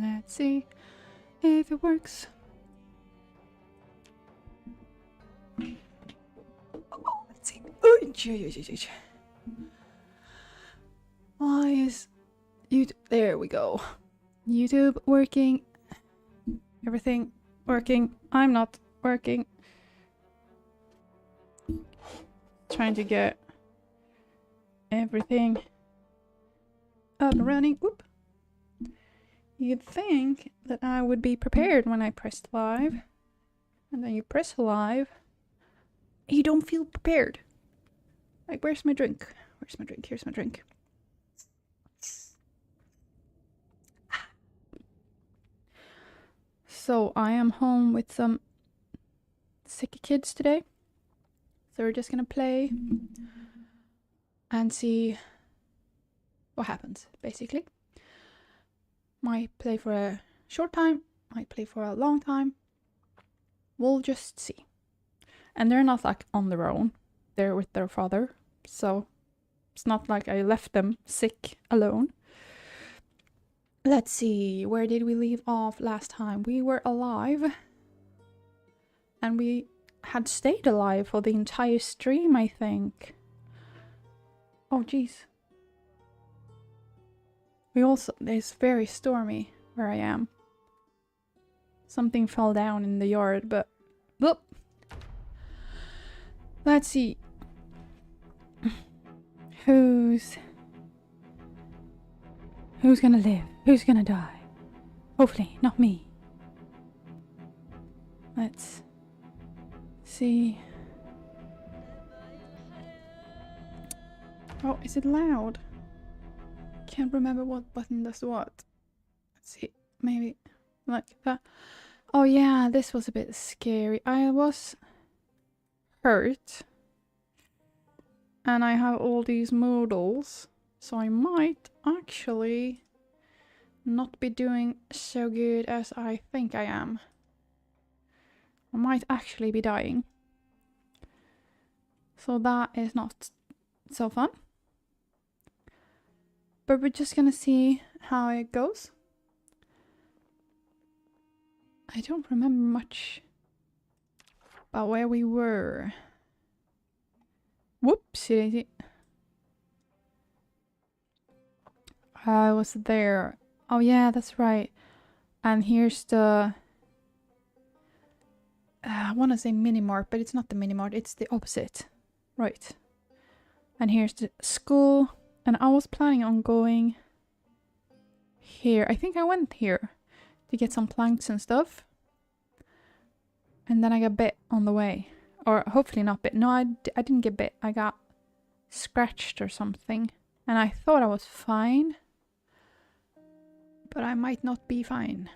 Let's see if it works. Oh, let's see. Why is YouTube? There we go. YouTube working. Everything working. I'm not working. Trying to get everything up and running. Whoop. You'd think that I would be prepared when I pressed live. And then you press live. You don't feel prepared. Like, where's my drink? Where's my drink? Here's my drink. So I am home with some sick kids today. So we're just gonna play and see what happens, basically. Might play for a short time, might play for a long time. We'll just see. And they're not like on their own. They're with their father. So it's not like I left them sick alone. Let's see, where did we leave off last time? We were alive. And we had stayed alive for the entire stream, I think. Oh, jeez. It's very stormy where I am. Something fell down in the yard, but... Whoop! Let's see. Who's gonna live? Who's gonna die? Hopefully, not me. Let's see. Oh, is it loud? Can't remember what button does what. Let's see. Maybe like that. Oh yeah, this was a bit scary. I was hurt. And I have all these modals. So I might actually not be doing so good as I think I am. I might actually be dying. So that is not so fun. But we're just gonna see how it goes. I don't remember much about where we were. Whoopsie. I was there. Oh yeah, that's right. And here's the... I want to say mini-mart, but it's not the mini-mart. It's the opposite. Right. And here's the school. And I was planning on going here. I think I went here to get some planks and stuff. And then I got bit on the way. Or hopefully not bit. No, I didn't get bit. I got scratched or something. And I thought I was fine. But I might not be fine.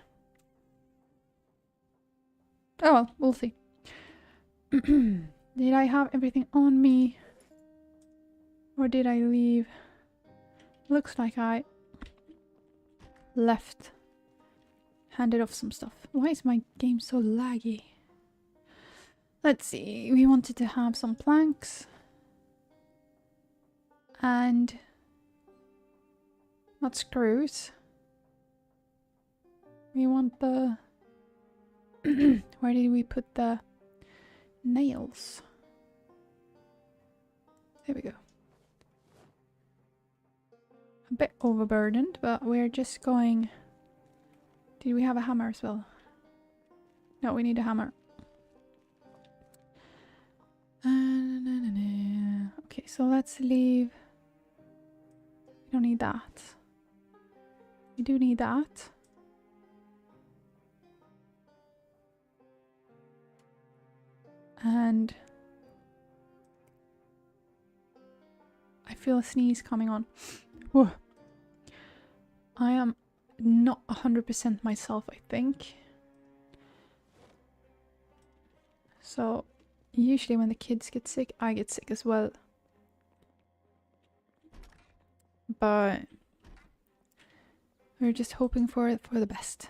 Oh well, we'll see. Did I have everything on me? Or did I leave? Looks like I left. Handed off some stuff. Why is my game so laggy? Let's see. We wanted to have some planks. And not screws. We want the... Where did we put the nails? There we go. A bit overburdened, but we're just going... Did we have a hammer as well? No, we need a hammer. Okay, so let's leave... We don't need that. We do need that. And I feel a sneeze coming on. Whoa. I am not 100% myself, I think. So usually when the kids get sick, I get sick as well. But we're just hoping for the best.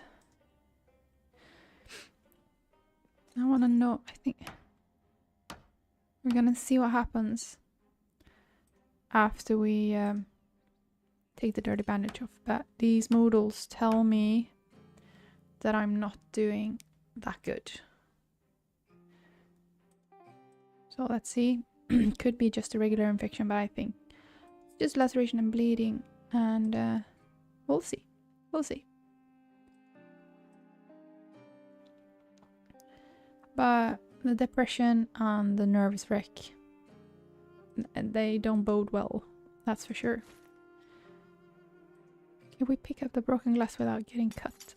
I want to know, I think we're gonna see what happens after we take the dirty bandage off. But these modals tell me that I'm not doing that good. So let's see. Could be just a regular infection, but I think it's just laceration and bleeding, and we'll see. We'll see. But the depression and the nervous wreck, they don't bode well, that's for sure. Can we pick up the broken glass without getting cut?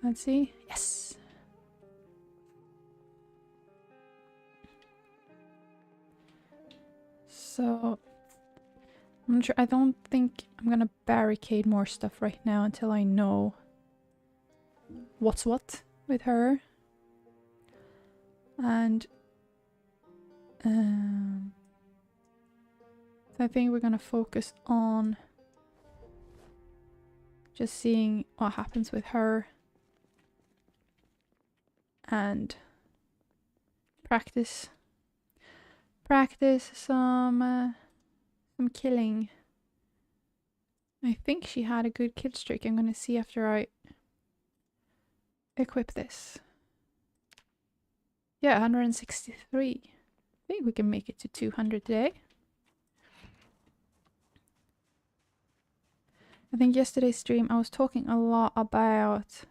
Let's see. Yes! So, I'm not sure. I don't think I'm gonna barricade more stuff right now until I know what's what with her. And so I think we're gonna focus on just seeing what happens with her and practice some killing. I think she had a good kill streak. I'm gonna see after I equip this. Yeah, 163. I think we can make it to 200 today. I think yesterday's stream I was talking a lot about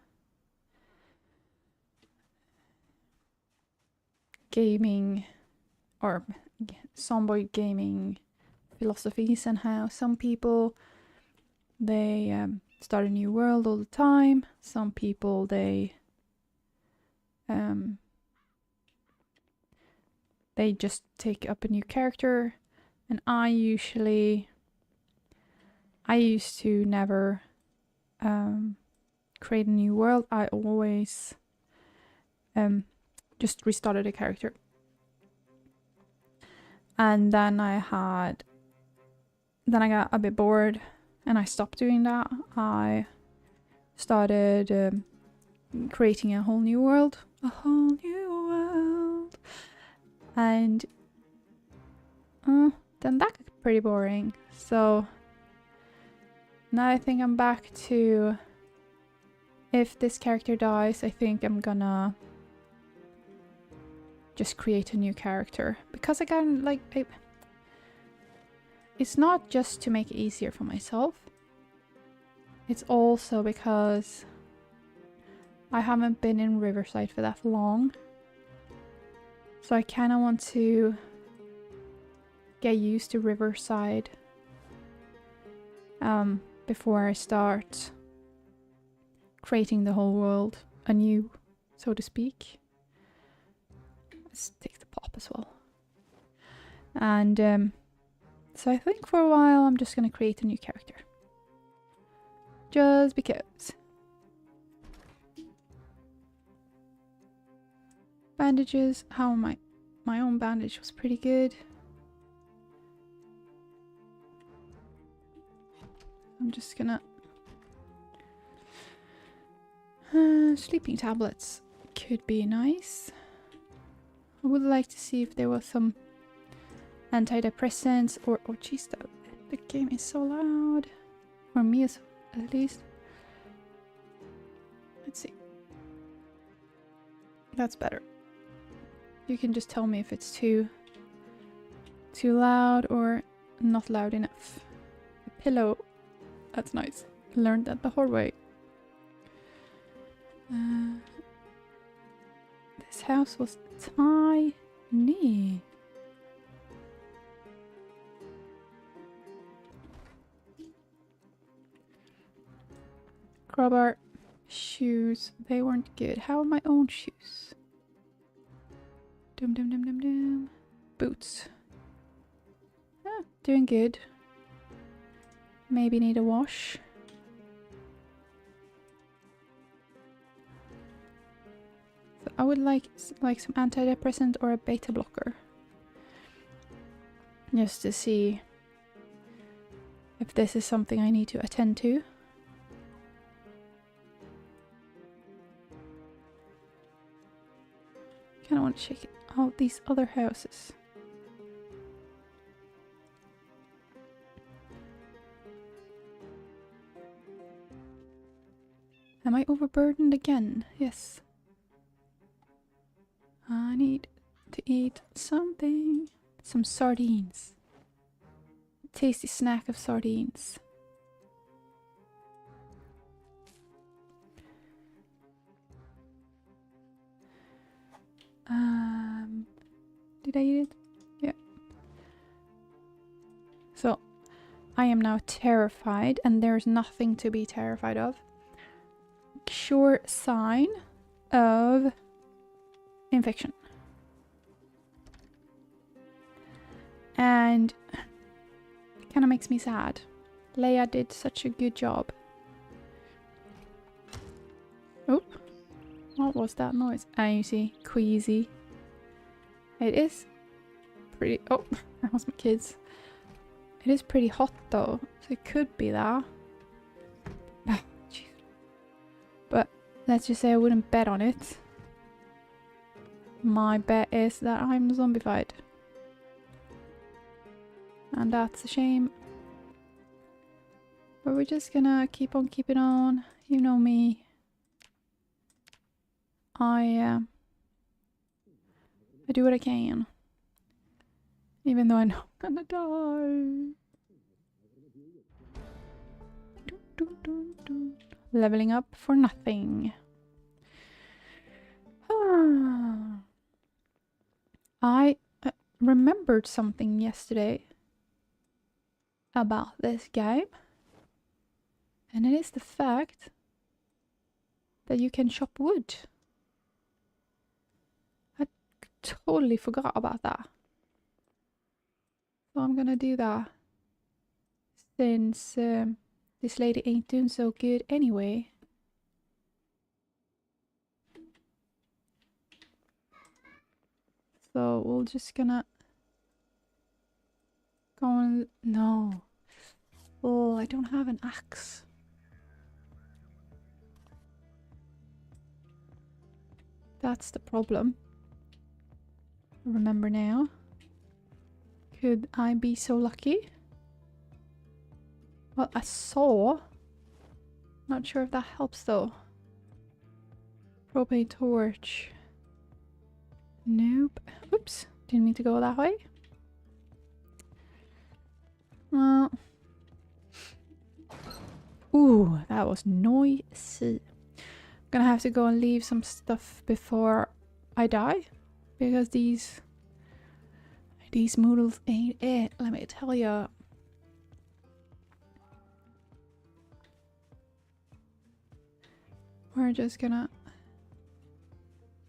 gaming or Zomboid gaming philosophies and how some people they start a new world all the time. Some people they just take up a new character, and I used to never create a new world. I always just restarted a character. And then I got a bit bored and I stopped doing that. I started creating a whole new world. A whole new world. And then that got pretty boring. So now I think I'm back to, if this character dies, I think I'm gonna just create a new character. Because I can, like, it's not just to make it easier for myself. It's also because I haven't been in Riverside for that long. So I kind of want to get used to Riverside before I start creating the whole world anew, so to speak. Let's take the pop as well. And so I think for a while I'm just gonna create a new character. Just because. Bandages. How my own bandage was pretty good. I'm just gonna sleeping tablets could be nice. I would like to see if there was some antidepressants or geez, the game is so loud. For me at least. Let's see. That's better. You can just tell me if it's too loud or not loud enough. A pillow. That's nice. Learned that the hard way. This house was tiny. Crowbar. Shoes. They weren't good. How are my own shoes? Dum dum dum dum dum. Boots. Ah, doing good. Maybe need a wash. So I would like some antidepressant or a beta blocker. Just to see if this is something I need to attend to. Kinda want to check out these other houses. Am I overburdened again? Yes. I need to eat something. Some sardines. Tasty snack of sardines. Did I eat it? Yeah. So, I am now terrified, and there's nothing to be terrified of. Sure sign of infection. And it kind of makes me sad. Leia did such a good job. Oop. What was that noise? And you see, queasy. It is pretty... Oh, that was my kids. It is pretty hot though, so it could be that. Oh, jeez. But let's just say I wouldn't bet on it. My bet is that I'm zombified. And that's a shame. But we're just gonna keep on keeping on. You know me. I do what I can. Even though I know I'm gonna die. Leveling up for nothing. I remembered something yesterday about this game. And it is the fact that you can chop wood. I totally forgot about that. So I'm gonna do that. Since this lady ain't doing so good anyway. So we're just gonna go on. No. Oh, I don't have an axe. That's the problem. Remember now. Could I be so lucky? Well, a saw. Not sure if that helps though. Propane torch. Nope. Oops. Didn't mean to go that way. Well. Ooh, that was noisy. Gonna have to go and leave some stuff before I die. Because these noodles ain't it, let me tell ya. We're just gonna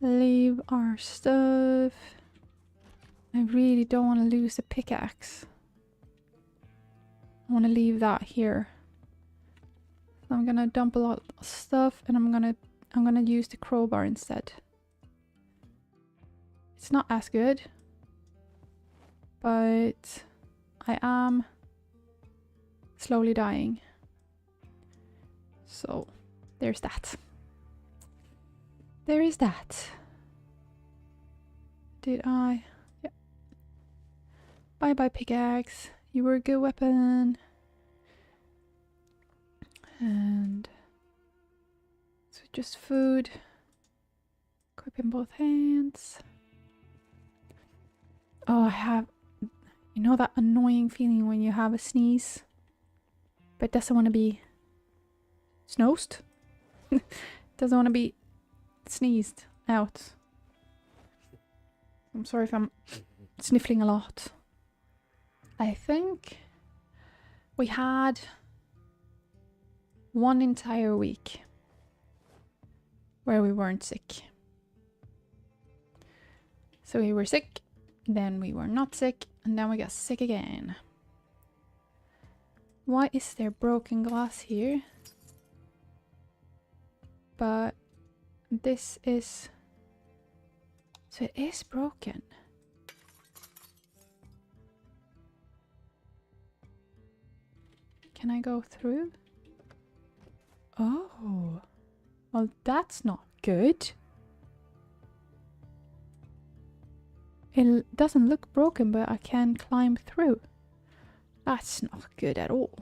leave our stuff. I really don't want to lose the pickaxe. I want to leave that here. So I'm gonna dump a lot of stuff, and I'm gonna use the crowbar instead. It's not as good, but I am slowly dying. So there's that. There is that. Did I? Yeah. Bye bye pickaxe. You were a good weapon. And so just food. Equip in both hands. Oh, I have, you know that annoying feeling when you have a sneeze, but doesn't want to be snoozed? Doesn't want to be sneezed out. I'm sorry if I'm sniffling a lot. I think we had one entire week where we weren't sick. So we were sick, then we were not sick, and then we got sick again. Why is there broken glass here? But this is... So it is broken. Can I go through? Oh. Well, that's not good. It doesn't look broken, but I can climb through. That's not good at all.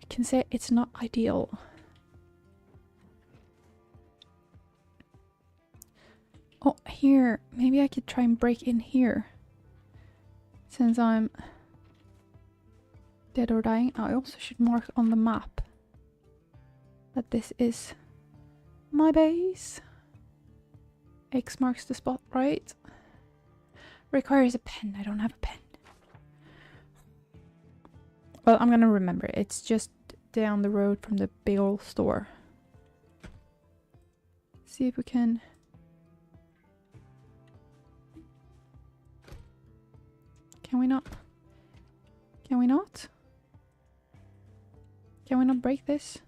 I can say it's not ideal. Oh, here. Maybe I could try and break in here. Since I'm dead or dying, I also should mark on the map that this is my base. X marks the spot, right? Requires a pen. I don't have a pen. Well, I'm gonna remember. It's just down the road from the big old store. See if we can... Can we not? Can we not? Can we not break this?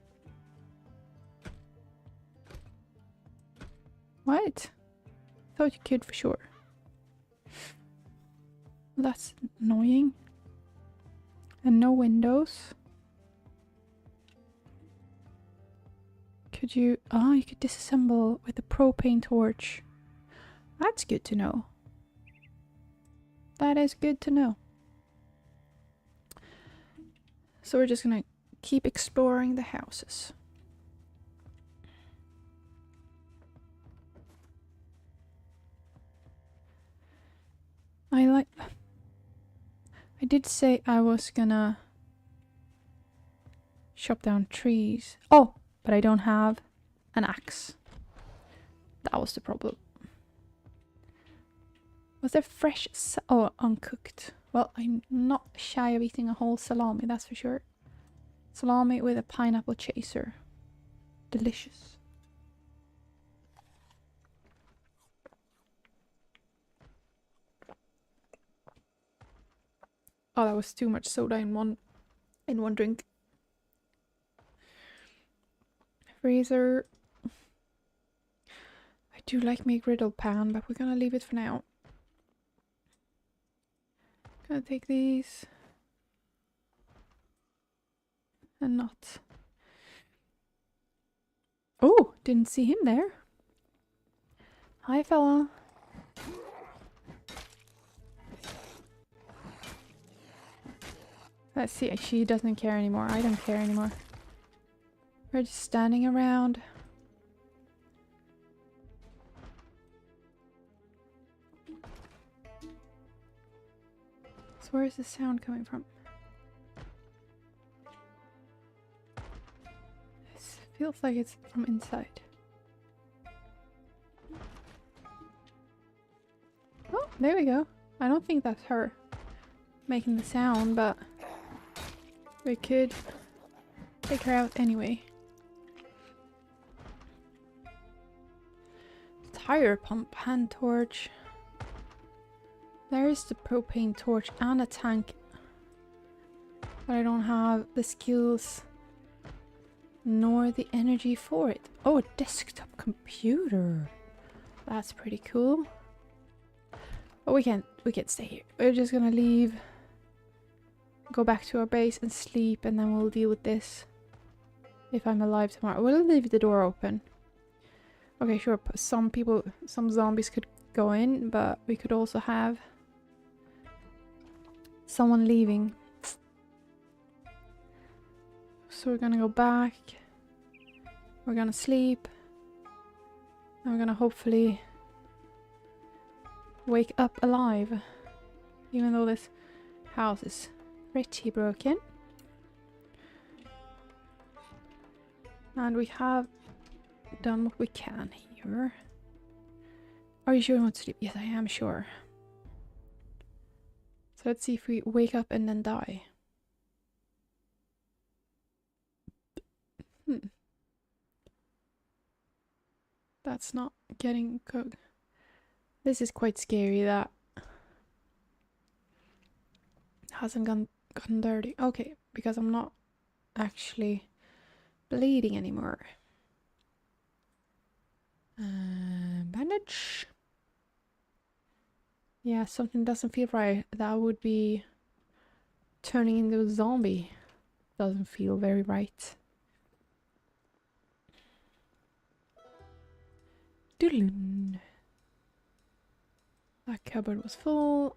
What? Thought you could for sure. That's annoying. And no windows. Could you... Oh, you could disassemble with a propane torch. That's good to know. That is good to know. So we're just gonna keep exploring the houses. I did say I was gonna chop down trees. Oh, but I don't have an axe. That was the problem. Was there fresh... Oh, uncooked. Well, I'm not shy of eating a whole salami, that's for sure. Salami with a pineapple chaser. Delicious. Oh, that was too much soda in one drink. Freezer. I do like my griddle pan, but we're gonna leave it for now. Gonna take these. And not. Oh, didn't see him there. Hi, fella. Let's see, she doesn't care anymore. I don't care anymore. We're just standing around. So where is the sound coming from? This feels like it's from inside. Oh, there we go. I don't think that's her making the sound, but we could take her out anyway. Tire pump, hand torch. There is the propane torch and a tank. But I don't have the skills nor the energy for it. Oh, a desktop computer. That's pretty cool. But we can't stay here. We're just gonna leave, go back to our base and sleep, and then we'll deal with this if I'm alive tomorrow. We'll leave the door open. Okay, sure, some zombies could go in, but we could also have someone leaving. So we're gonna go back, we're gonna sleep, and we're gonna hopefully wake up alive, even though this house is pretty broken. And we have done what we can here. Are you sure you want to sleep? Yes, I am sure. So let's see if we wake up and then die. That's not getting cooked. This is quite scary, that hasn't gotten dirty. Okay, because I'm not actually bleeding anymore. Bandage. Yeah, something doesn't feel right. That would be turning into a zombie. Doesn't feel very right. Doodle. That cupboard was full.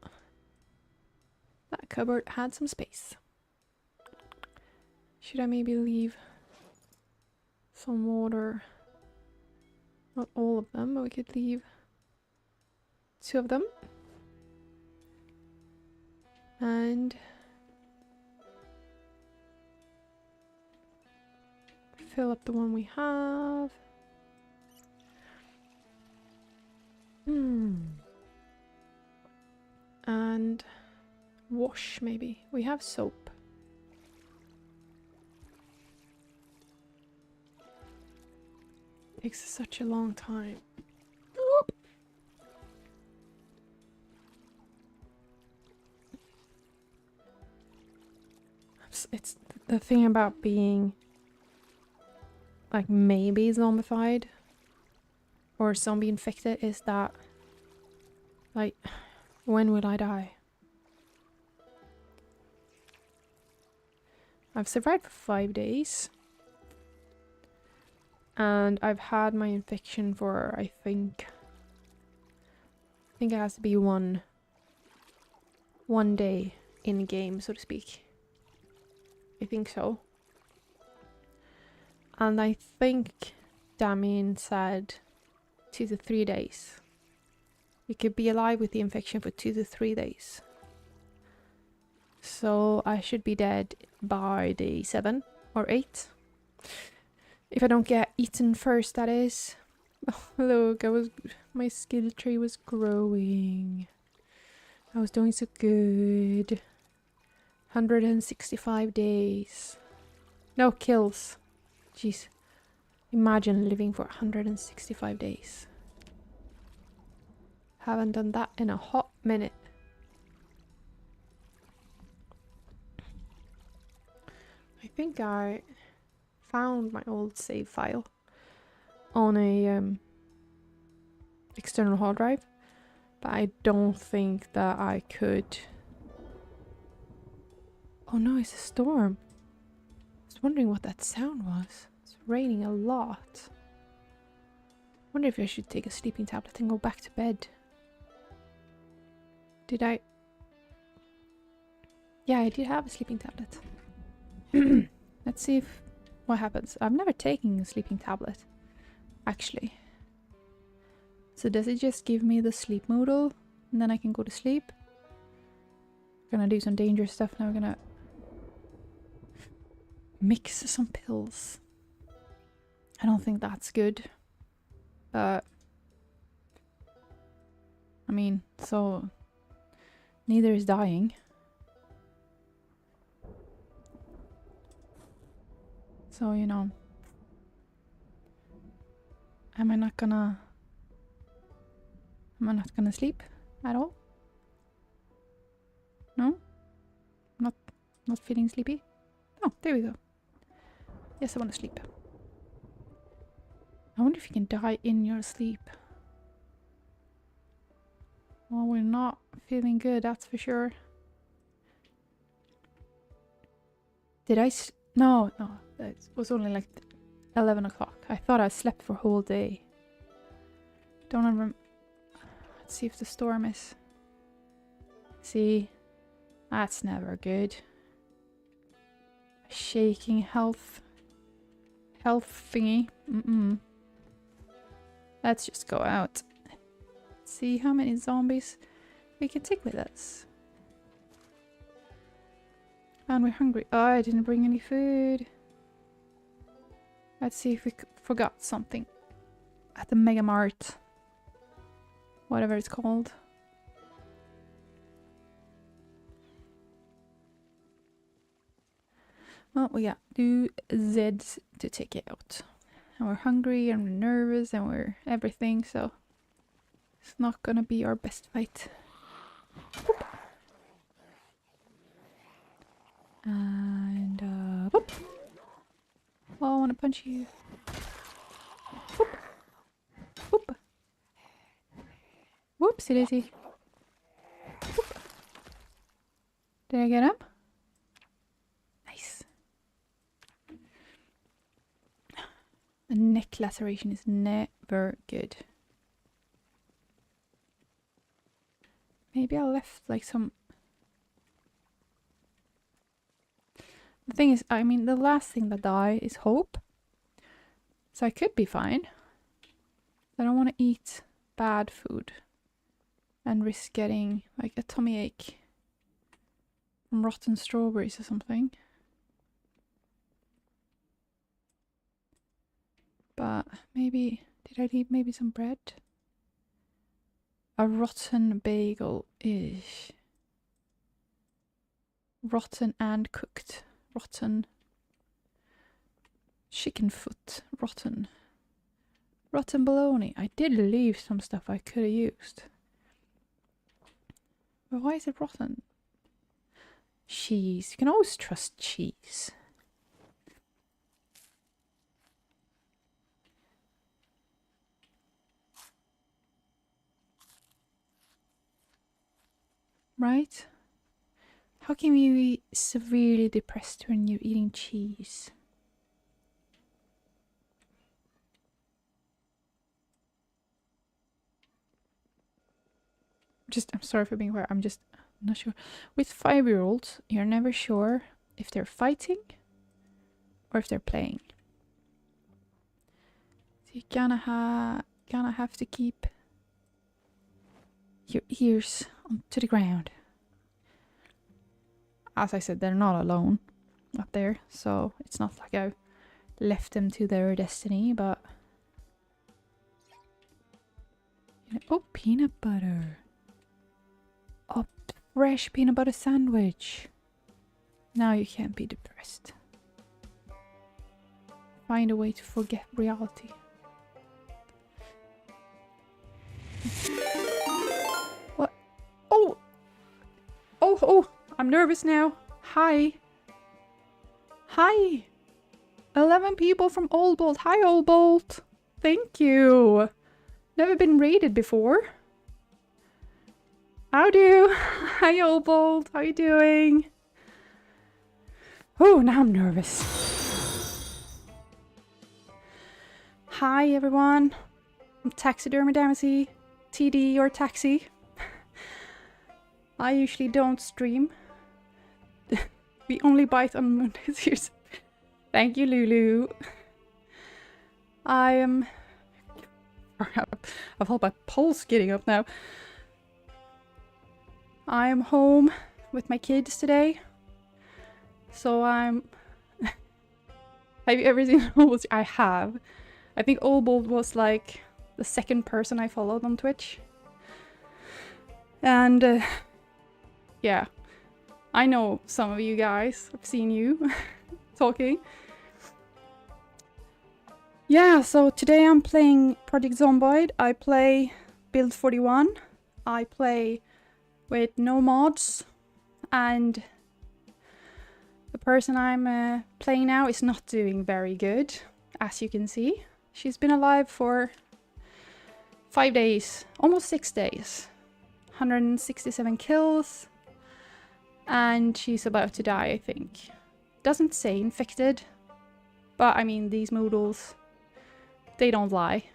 That cupboard had some space. Should I maybe leave some water? Not all of them, but we could leave 2 of them. And fill up the one we have. And wash, maybe. We have soap. Takes such a long time. It's the thing about being like maybe zombified or zombie infected is that like when will I die? I've survived for 5 days and I've had my infection for I think it has to be one day in game, so to speak. I think so. And I think Damien said 2 to 3 days. You could be alive with the infection for 2 to 3 days. So I should be dead by day 7 or 8. If I don't get eaten first, that is. Oh, look, my skill tree was growing. I was doing so good. 165 days. No kills. Jeez. Imagine living for 165 days. Haven't done that in a hot minute. I think I found my old save file on a external hard drive, but I don't think that I could. Oh no, it's a storm. I was wondering what that sound was. It's raining a lot. Wonder if I should take a sleeping tablet and go back to bed. Did I? Yeah, I did have a sleeping tablet. Let's see what happens. I've never taken a sleeping tablet, actually. So does it just give me the sleep modal and then I can go to sleep? Gonna do some dangerous stuff now. We're gonna mix some pills. I don't think that's good. I mean, so neither is dying. So, you know, am I not gonna sleep at all? No? Not feeling sleepy? Oh, there we go. Yes, I want to sleep. I wonder if you can die in your sleep. Well, we're not feeling good, that's for sure. Did I no, it was only like 11 o'clock. I thought I slept for a whole day. Don't remember. Let's see if the storm is. See, that's never good. Shaking health thingy. Let's just go out. See how many zombies we can take with us. And we're hungry. Oh, I didn't bring any food. Let's see if we forgot something at the Mega Mart. Whatever it's called. Well, we got 2 Zeds to take it out. And we're hungry and we're nervous and we're everything, so it's not gonna be our best fight. Whoop. And whoop. Oh, I wanna punch you. Whoop. Whoop. Whoopsie daisy. Whoop. Did I get him? Nice. A neck laceration is never good. Maybe I left like some. The thing is, I mean, the last thing that die is hope. So I could be fine. I don't want to eat bad food. and risk getting like a tummy ache from rotten strawberries or something. But maybe, did I leave maybe some bread? A rotten bagel-ish. Rotten and cooked. Rotten chicken foot. Rotten. Rotten bologna. I did leave some stuff I could have used. But why is it rotten? Cheese. You can always trust cheese. Right? How can you be severely depressed when you're eating cheese? I'm sorry for being aware. I'm just not sure. With 5-year-olds, you're never sure if they're fighting or if they're playing. So you gonna have to keep your ears to the ground. As I said, they're not alone up there, so it's not like I've left them to their destiny, but... Oh, peanut butter. Oh, fresh peanut butter sandwich. Now you can't be depressed. Find a way to forget reality. What? Oh! Oh! I'm nervous now. Hi. Hi. 11 people from Old Bolt. Hi, Old Bolt. Thank you. Never been raided before. How do? Hi, Old Bolt. How you doing? Oh, now I'm nervous. Hi, everyone. I'm Taxidermy Damacy. TD or Taxi. I usually don't stream. We only bite on Mondays. Thank you, Lulu. I am... I've felt my pulse getting up now. I am home with my kids today. So I'm... Have you ever seen Old? I have. I think Old Bold was like the second person I followed on Twitch. And yeah, I know some of you guys. I've seen you talking. Yeah, so today I'm playing Project Zomboid. I play build 41. I play with no mods. And the person I'm playing now is not doing very good, as you can see. She's been alive for 5 days, almost 6 days. 167 kills. And she's about to die, I think. Doesn't say infected. But I mean, these moodles, they don't lie.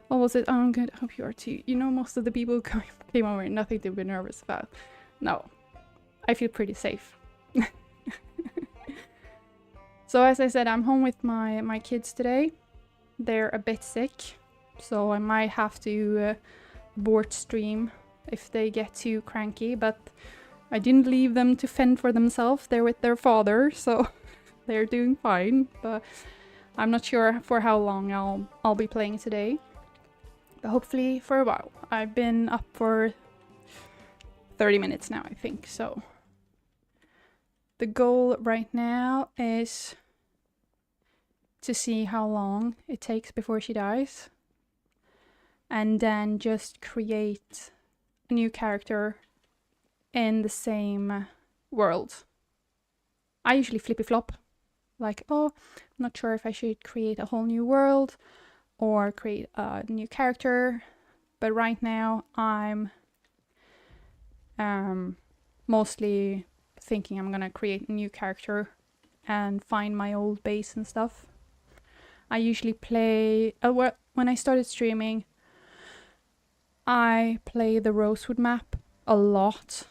What was it? Oh, I'm good. I hope you are too. You know, most of the people who came over, nothing to be nervous about. No. I feel pretty safe. So as I said, I'm home with my kids today. They're a bit sick. So I might have to abort stream if they get too cranky. But I didn't leave them to fend for themselves. They're with their father. So they're doing fine. But I'm not sure for how long I'll be playing today. But hopefully for a while. I've been up for 30 minutes now, I think. So the goal right now is to see how long it takes before she dies. And then just create a new character in the same world. I usually flippy-flop. Like, oh, I'm not sure if I should create a whole new world or create a new character. But right now I'm mostly thinking I'm gonna create a new character and find my old base and stuff. I usually play... when I started streaming, I play the Rosewood map a lot.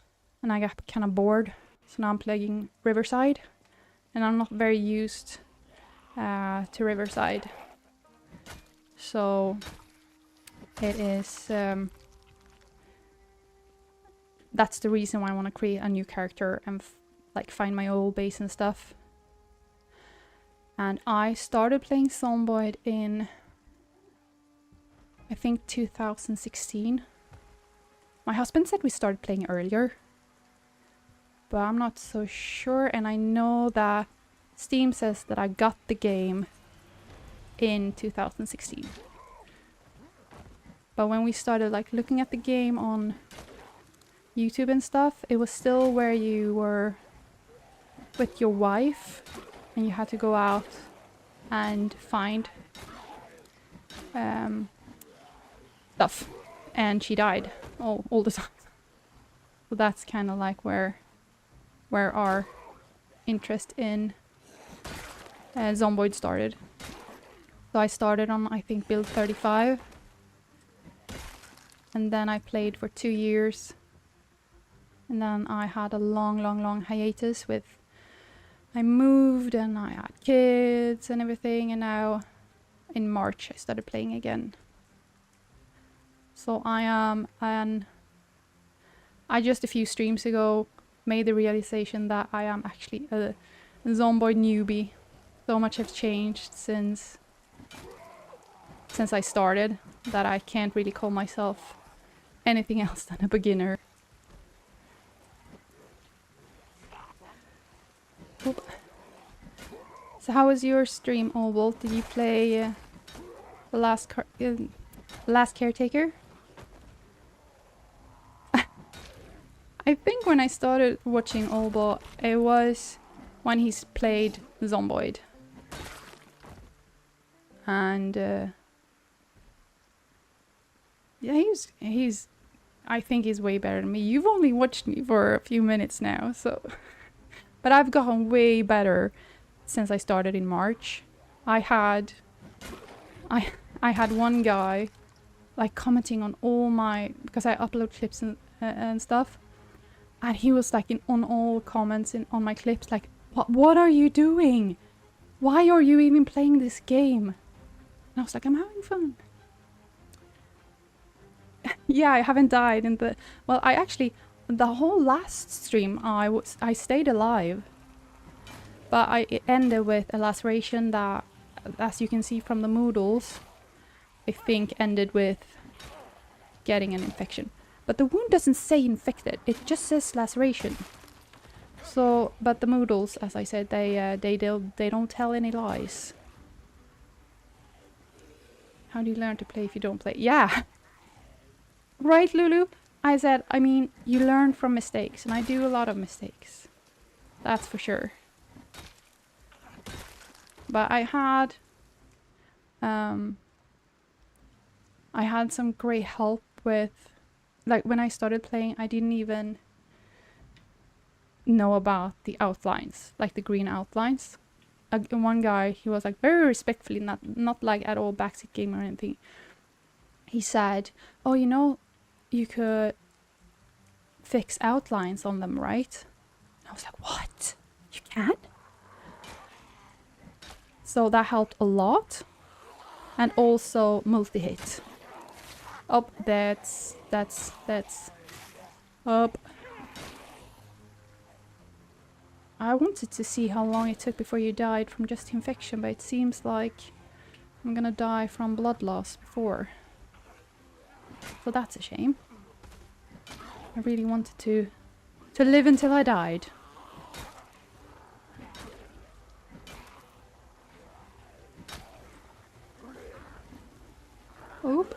And I got kind of bored. So now I'm playing Riverside. And I'm not very used to Riverside. So it is that's the reason why I want to create a new character and like find my old base and stuff. And I started playing Zomboid in, I think, 2016. My husband said we started playing earlier, but I'm not so sure. And I know that Steam says that I got the game in 2016. But when we started like looking at the game on YouTube and stuff, it was still where you were with your wife and you had to go out and find stuff, and she died all the time. So that's kind of like where our interest in Zomboid started. So I started on, I think, build 35, and then I played for 2 years, and then I had a long hiatus with, I moved and I had kids and everything, and now in March I started playing again. So I just a few streams ago made the realization that I am actually a Zomboid newbie. So much has changed since I started that I can't really call myself anything else than a beginner. Oop. So how was your stream, Obolt? Did you play the last caretaker? I think when I started watching Obolt, it was when he's played Zomboid. And yeah, he's I think he's way better than me. You've only watched me for a few minutes now, so but I've gotten way better since I started in March. I had one guy like commenting on all my, because I upload clips and stuff, and he was like on all comments on my clips like, what are you doing? Why are you even playing this game? And I was like, I'm having fun. Yeah, I haven't died in the, well, I actually, the whole last stream I stayed alive, but it ended with a laceration that, as you can see from the moodles, I think ended with getting an infection. But the wound doesn't say infected, it just says laceration. So, but the moodles, as I said, they don't tell any lies. How do you learn to play if you don't play? Yeah! Right, Lulu? I said, I mean, you learn from mistakes, and I do a lot of mistakes. That's for sure. But I had some great help with, like, when I started playing, I didn't even know about the outlines, like the green outlines. One guy, he was like very respectfully, not like at all backseat game or anything. He said, oh, you know, you could fix outlines on them, right? And I was like, what? You can? So that helped a lot. And also multi-hit. Oh, that's up. I wanted to see how long it took before you died from just infection, but it seems like I'm gonna die from blood loss before. So that's a shame. I really wanted to live until I died. Oop.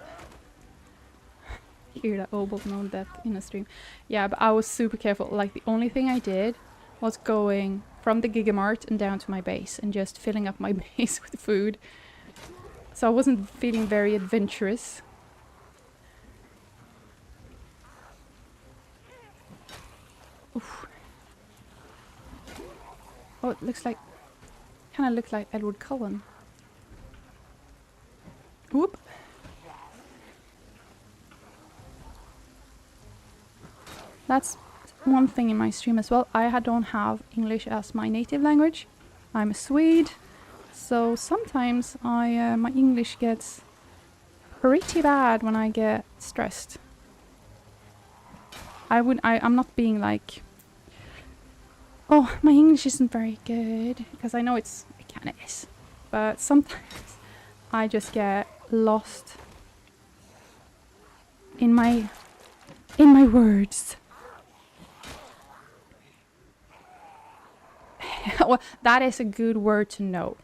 Hear that Obel know that in a stream. Yeah, but I was super careful. Like, the only thing I did was going from the Gigamart and down to my base and just filling up my base with food. So I wasn't feeling very adventurous. Oof. Oh, it looks like, kind of looks like Edward Cullen. Whoop. That's one thing in my stream as well. I don't have English as my native language. I'm a Swede, so sometimes my English gets pretty bad when I get stressed. I'm not being like, oh, my English isn't very good, because I know it kind of is, but sometimes I just get lost in my words. Well, that is a good word to know.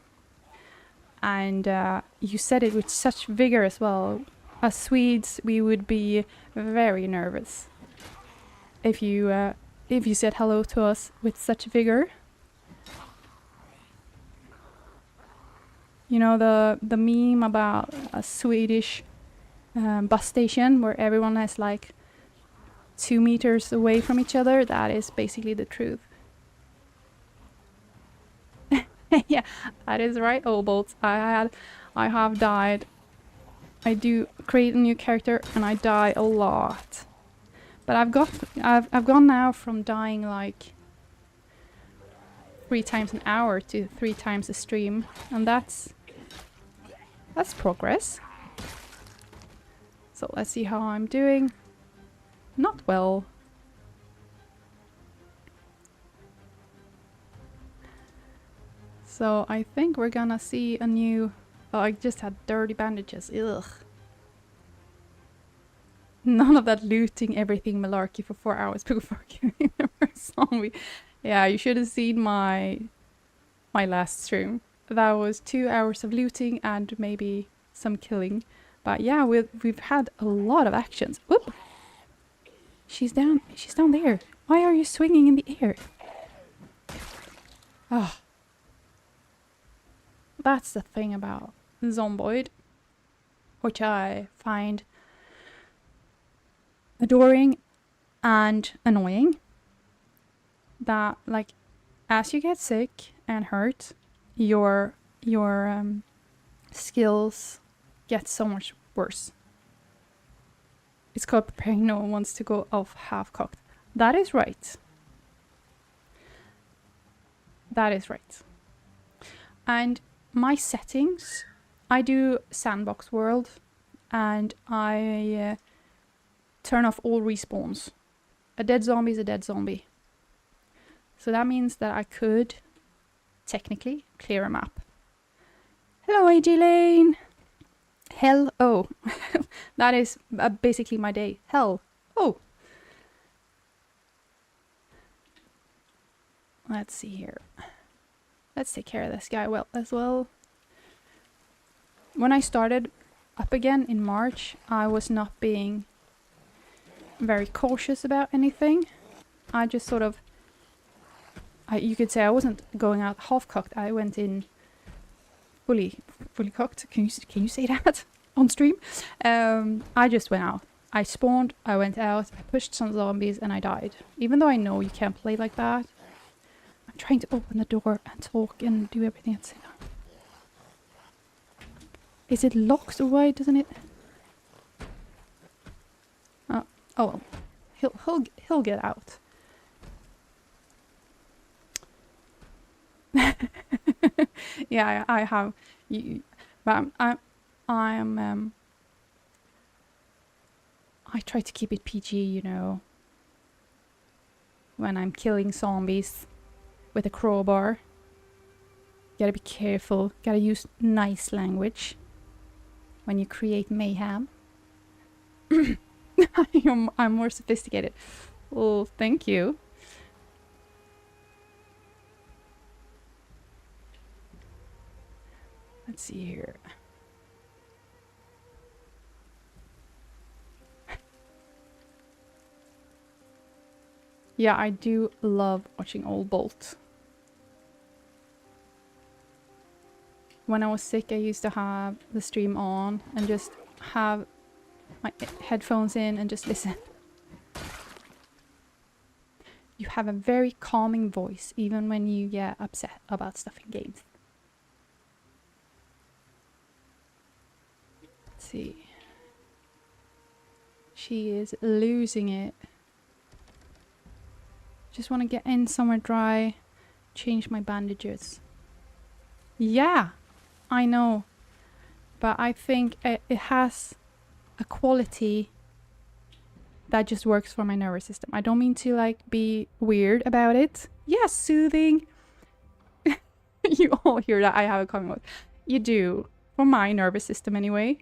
And you said it with such vigor as well. As Swedes, we would be very nervous if you said hello to us with such vigor. You know the meme about a Swedish bus station where everyone is like 2 meters away from each other? That is basically the truth. Yeah, that is right, Obolt. I have died. I do create a new character and I die a lot. But I've gone now from dying like 3 times an hour to 3 times a stream, and that's progress. So let's see how I'm doing. Not well. So I think we're gonna see a new... Oh, I just had dirty bandages. Ugh. None of that looting everything malarkey for 4 hours before killing the first zombie. Yeah, you should have seen my last stream. That was 2 hours of looting and maybe some killing. But yeah, we've had a lot of actions. Whoop! She's down there. Why are you swinging in the air? Ah. That's the thing about Zomboid, which I find adoring and annoying. That, like, as you get sick and hurt, your skills get so much worse. It's called preparing no one wants to go off half-cocked. That is right. That is right. And my settings, I do sandbox world, and I turn off all respawns. A dead zombie is a dead zombie. So that means that I could technically clear a map. Hello, AJ Lane. Hell, oh. That is basically my day. Hell, oh. Let's see here. Let's take care of this guy well as well. When I started up again in March, I was not being very cautious about anything. I just sort of... you could say I wasn't going out half-cocked. I went in fully cocked. Can you say that on stream? I just went out. I spawned, I went out, I pushed some zombies, and I died. Even though I know you can't play like that, I'm trying to open the door and talk and do everything at the same time. Is it locked or why doesn't it? Oh, he'll get out. Yeah, I have. But I try to keep it PG, you know. When I'm killing zombies with a crowbar, gotta be careful. Gotta use nice language when you create mayhem. I'm more sophisticated. Well, thank you. Let's see here. Yeah, I do love watching Old Bolt. When I was sick, I used to have the stream on and just have my headphones in and just listen. You have a very calming voice, even when you get upset about stuff in games. Let's see. She is losing it. Just want to get in somewhere dry, change my bandages. Yeah, I know. But I think it has a quality that just works for my nervous system. I don't mean to like be weird about it. Yes, soothing. You all hear that I have a common mode. You do. For my nervous system anyway.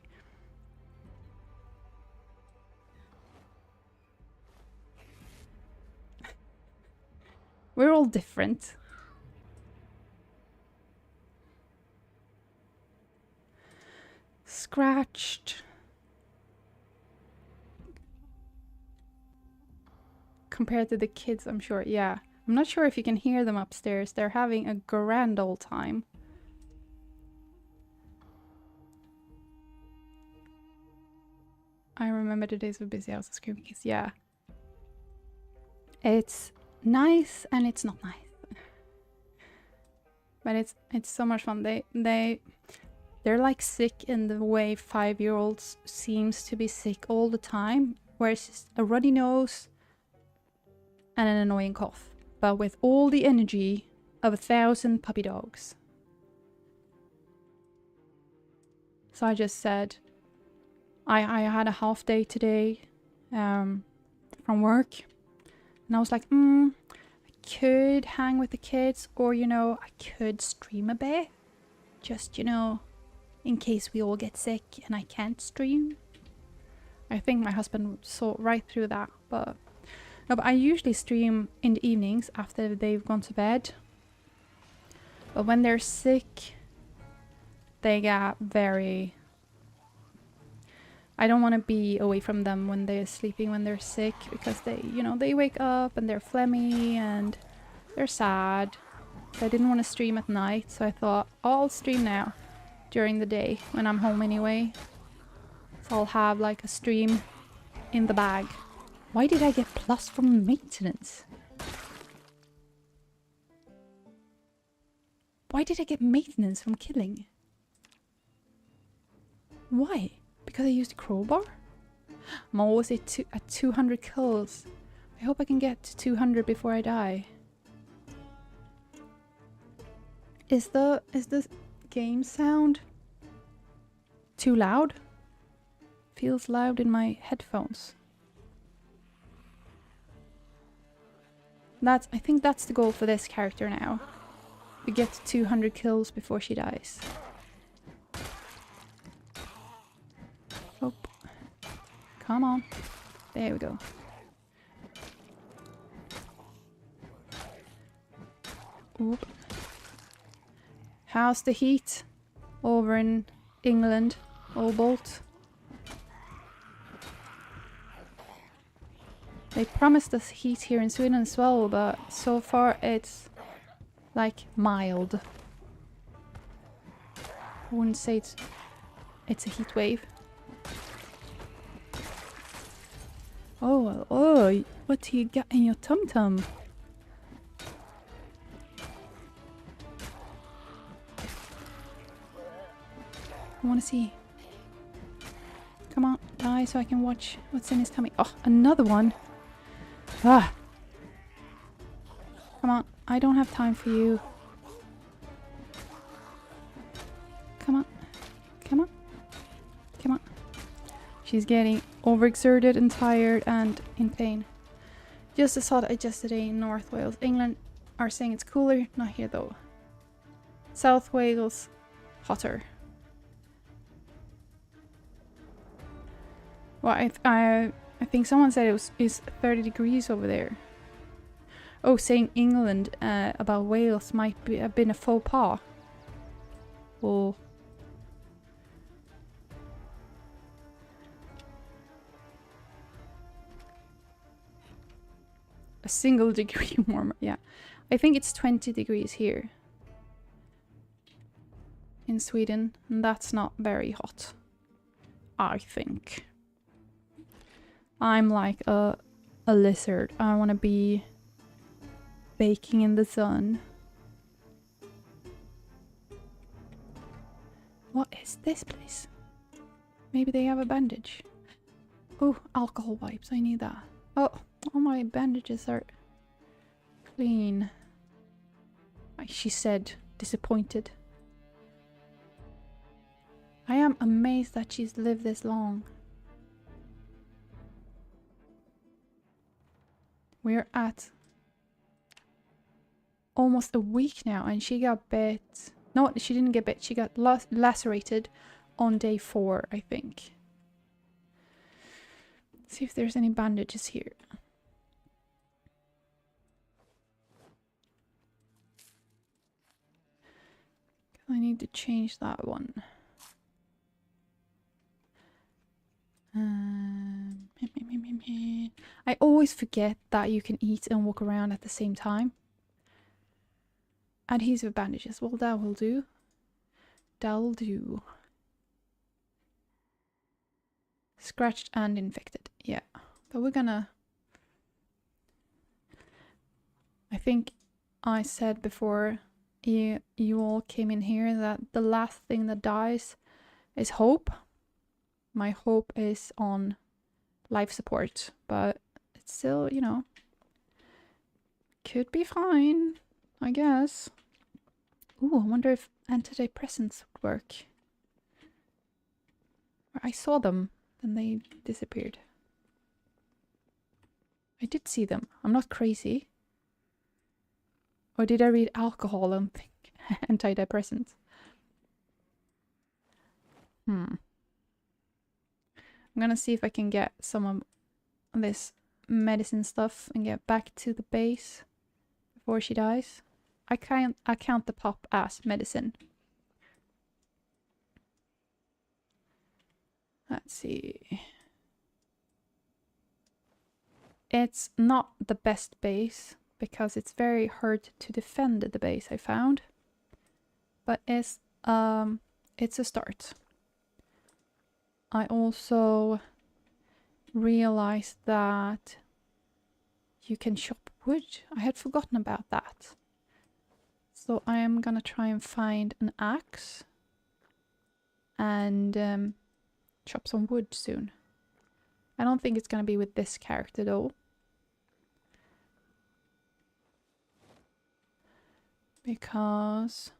We're all different. Scratched. Compared to the kids, I'm sure. Yeah. I'm not sure if you can hear them upstairs. They're having a grand old time. I remember the days of busy house of screaming kids. Yeah. It's nice and it's not nice. But it's so much fun. They're like sick in the way 5-year-olds seems to be sick all the time, where it's just a runny nose and an annoying cough, but with all the energy of 1,000 puppy dogs. So I just said, I had a half day today from work, and I was like, I could hang with the kids, or, you know, I could stream a bit, just, you know, in case we all get sick and I can't stream. I think my husband saw right through that, but no, but I usually stream in the evenings after they've gone to bed. But when they're sick, they get very... I don't want to be away from them when they're sleeping, when they're sick, because they, you know, they wake up and they're phlegmy and they're sad. So I didn't want to stream at night, so I thought, I'll stream now during the day when I'm home anyway. So I'll have like a stream in the bag. Why did I get plus from maintenance? Why did I get maintenance from killing? Why? Because I used a crowbar? I'm always at 200 kills. I hope I can get to 200 before I die. Is the game sound too loud? Feels loud in my headphones. I think that's the goal for this character now. We get to 200 kills before she dies. Oh. Come on. There we go. Oop. How's the heat over in England, Obolt? They promised us heat here in Sweden as well, but so far it's like mild. I wouldn't say it's a heat wave. Oh, what do you got in your tum-tum? I want to see. Come on, die so I can watch what's in his tummy. Oh, another one. Ah. Come on, I don't have time for you. Come on. Come on. Come on. She's getting overexerted and tired and in pain. Just as hot as yesterday in North Wales. England are saying it's cooler. Not here though. South Wales, hotter. Well, I think someone said it's 30 degrees over there. Oh, saying England about Wales might have been a faux pas. Oh. A single degree warmer, yeah. I think it's 20 degrees here in Sweden, and that's not very hot, I think. I'm like a lizard. I want to be baking in the sun. What is this place? Maybe they have a bandage. Oh, alcohol wipes. I need that. Oh, all my bandages are clean. She said, disappointed. I am amazed that she's lived this long. we're at almost a week now, and she got bit. No, she didn't get bit. She got lacerated on day 4, I think. Let's see if there's any bandages here. I need to change that one. I always forget that you can eat and walk around at the same time. Adhesive bandages. Well, that will do. That'll do. Scratched and infected. Yeah. But we're gonna... I think I said before you all came in here that the last thing that dies is hope. My hope is on life support, but it's still, you know, could be fine, I guess. Ooh, I wonder if antidepressants would work. I saw them, then they disappeared. I did see them. I'm not crazy. Or did I read alcohol and think antidepressants? I'm gonna see if I can get some of this medicine stuff and get back to the base before she dies. I count the pop as medicine. Let's see. It's not the best base because it's very hard to defend the base, I found. But it's a start. I also realized that you can chop wood. I had forgotten about that. So I am gonna try and find an axe and chop some wood soon. I don't think it's gonna be with this character though. Because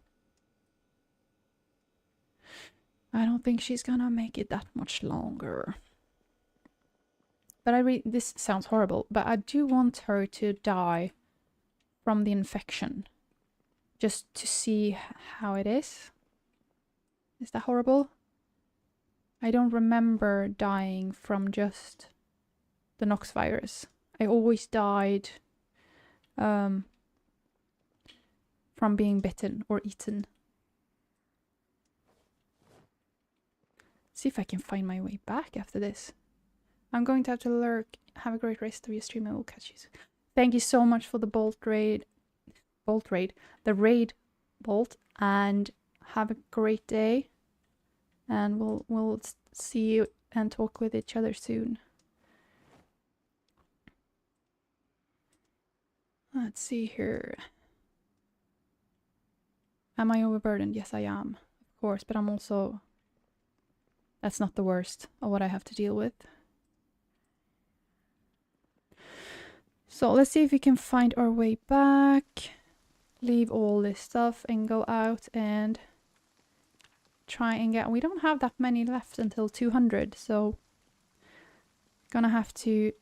I don't think she's gonna make it that much longer. But this sounds horrible, but I do want her to die from the infection. Just to see how it is. Is that horrible? I don't remember dying from just the Nox virus. I always died from being bitten or eaten. See if I can find my way back after this. I'm going to have to lurk. Have a great rest of your stream and we'll catch you soon. Thank you so much for the the raid bolt, and have a great day. And we'll see you and talk with each other soon. Let's see here. Am I overburdened? Yes, I am, of course, but I'm also... That's not the worst of what I have to deal with. So let's see if we can find our way back. Leave all this stuff and go out and try and get... We don't have that many left until 200, so... Gonna have to...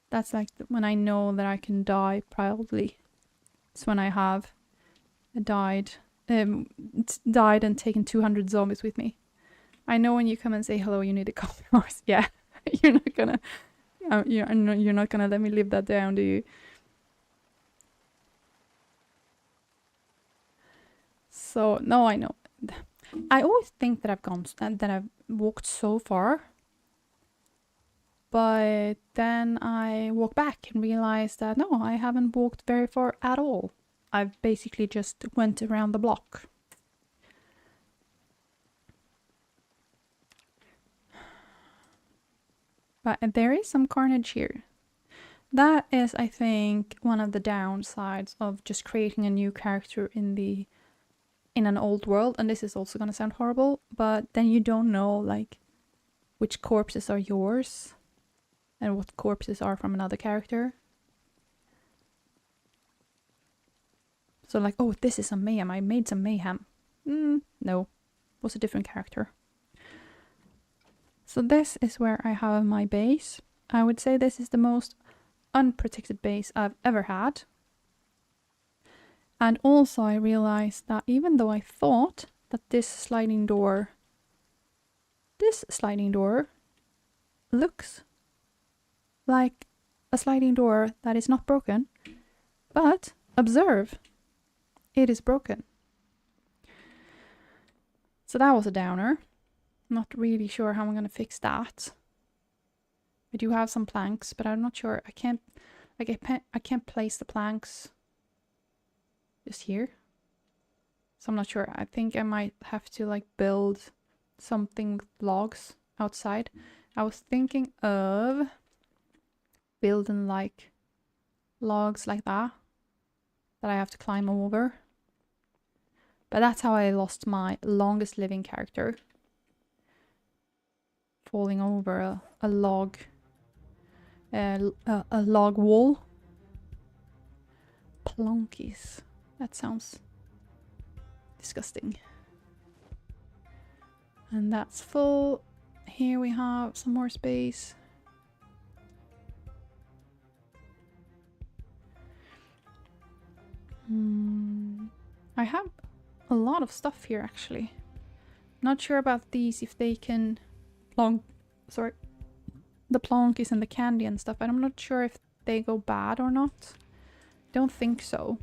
That's like when I know that I can die proudly. It's when I have died and taken 200 zombies with me. I know when you come and say hello, you need a coffee horse. Yeah, you're not gonna... you're not gonna let me live that down, do you? So, no, I know. I always think that I've walked so far. But then I walk back and realize that no, I haven't walked very far at all. I've basically just went around the block. But there is some carnage here. That is, I think, one of the downsides of just creating a new character in an old world. And this is also gonna sound horrible, but then you don't know like which corpses are yours and what corpses are from another character. So like, oh, this is some mayhem. I made some mayhem. No, it was a different character. So this is where I have my base. I would say this is the most unprotected base I've ever had. And also I realized that even though I thought that this sliding door looks like a sliding door that is not broken, but observe, it is broken. So that was a downer. Not really sure how I'm gonna fix that. I do have some planks, but I'm not sure. I can't place the planks just here. So I'm not sure. I think I might have to like build something with logs outside. I was thinking of building like logs like that I have to climb over. But that's how I lost my longest living character. Falling over a log wall. Plonkies. That sounds disgusting. And that's full. Here we have some more space. I have a lot of stuff here actually. Not sure about these, if they can the plonkies and the candy and stuff, and I'm not sure if they go bad or not. Don't think so.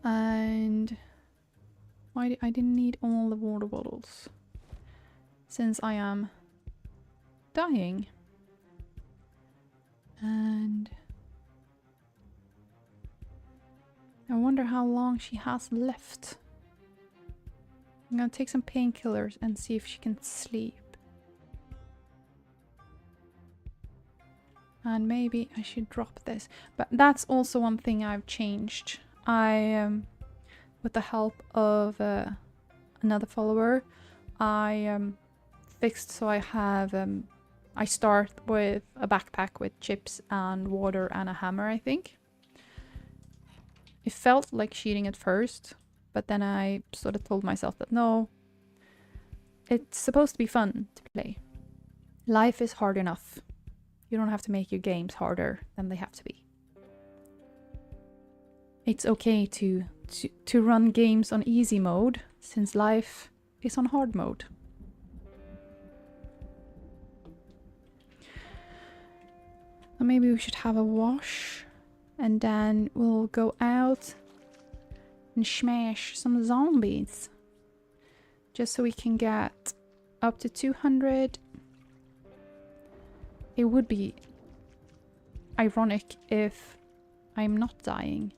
And why I didn't need all the water bottles since I am dying. And I wonder how long she has left. I'm gonna take some painkillers and see if she can sleep. And maybe I should drop this. But that's also one thing I've changed. With the help of another follower, I fixed so I have I start with a backpack with chips and water and a hammer, I think. It felt like cheating at first, but then I sort of told myself that no, it's supposed to be fun to play. Life is hard enough. You don't have to make your games harder than they have to be. It's okay to run games on easy mode, since life is on hard mode. So maybe we should have a wash, and then we'll go out and smash some zombies. Just so we can get up to 200. It would be ironic if I'm not dying,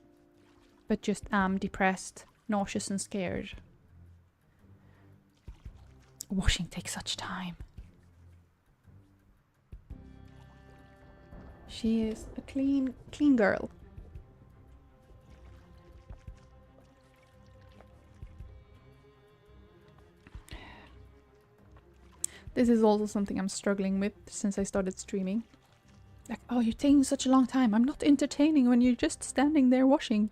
but just am depressed, nauseous and scared. Washing takes such time. She is a clean girl. This is also something I'm struggling with since I started streaming. Like, oh, you're taking such a long time. I'm not entertaining when you're just standing there washing.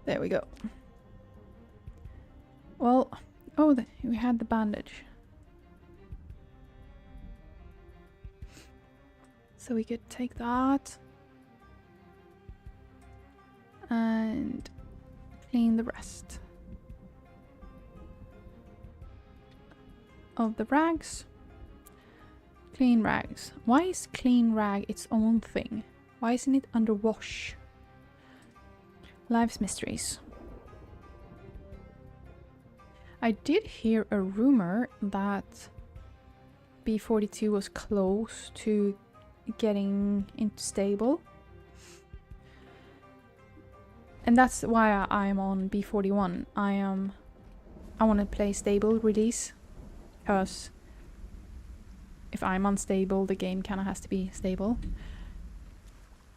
There we go. Well, oh, we had the bandage. So we could take that and clean the rest of the rags. Clean rags. Why is clean rag its own thing? Why isn't it under wash? Life's mysteries. I did hear a rumor that b41 was close to getting into stable. And that's why I'm on b41. I want to play stable release, because if I'm unstable, the game kind of has to be stable.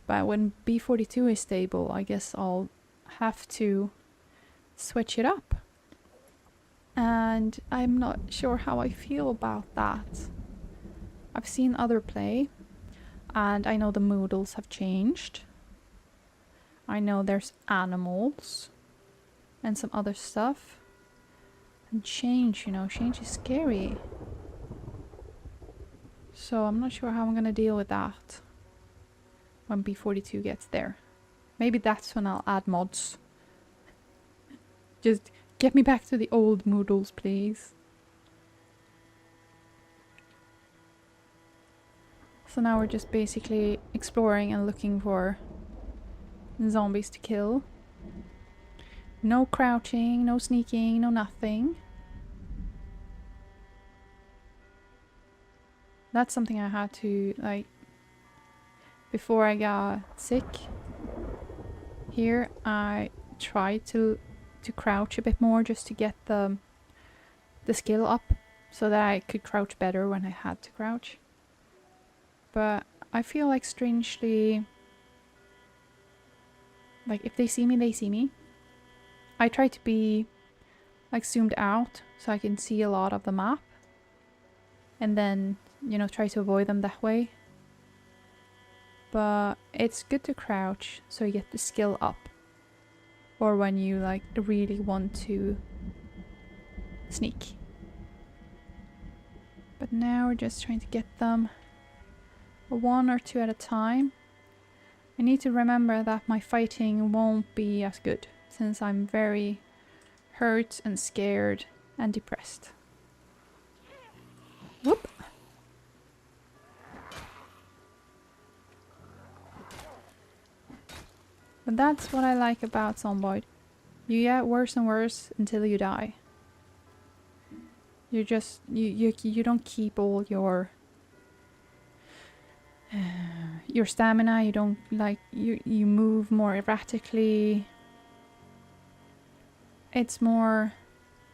But when b41 is stable, I guess I'll have to switch it up. And I'm not sure how I feel about that. I've seen other play, and I know the modals have changed. I know there's animals and some other stuff. And change, you know, change is scary. So I'm not sure how I'm gonna deal with that when B42 gets there. Maybe that's when I'll add mods. Just get me back to the old models, please. So now we're just basically exploring and looking for zombies to kill. No crouching, no sneaking, no nothing. That's something I had to, like, before I got sick. Here I tried to crouch a bit more just to get the skill up so that I could crouch better when I had to crouch. But I feel like strangely, like if they see me, they see me. I try to be like zoomed out so I can see a lot of the map and then, you know, try to avoid them that way. But it's good to crouch so you get the skill up, or when you like really want to sneak. But now we're just trying to get them one or two at a time. I need to remember that my fighting won't be as good since I'm very hurt and scared and depressed. Whoop! But that's what I like about Zomboid. You get worse and worse until you die. You just you don't keep all your stamina. You don't like you move more erratically. It's more,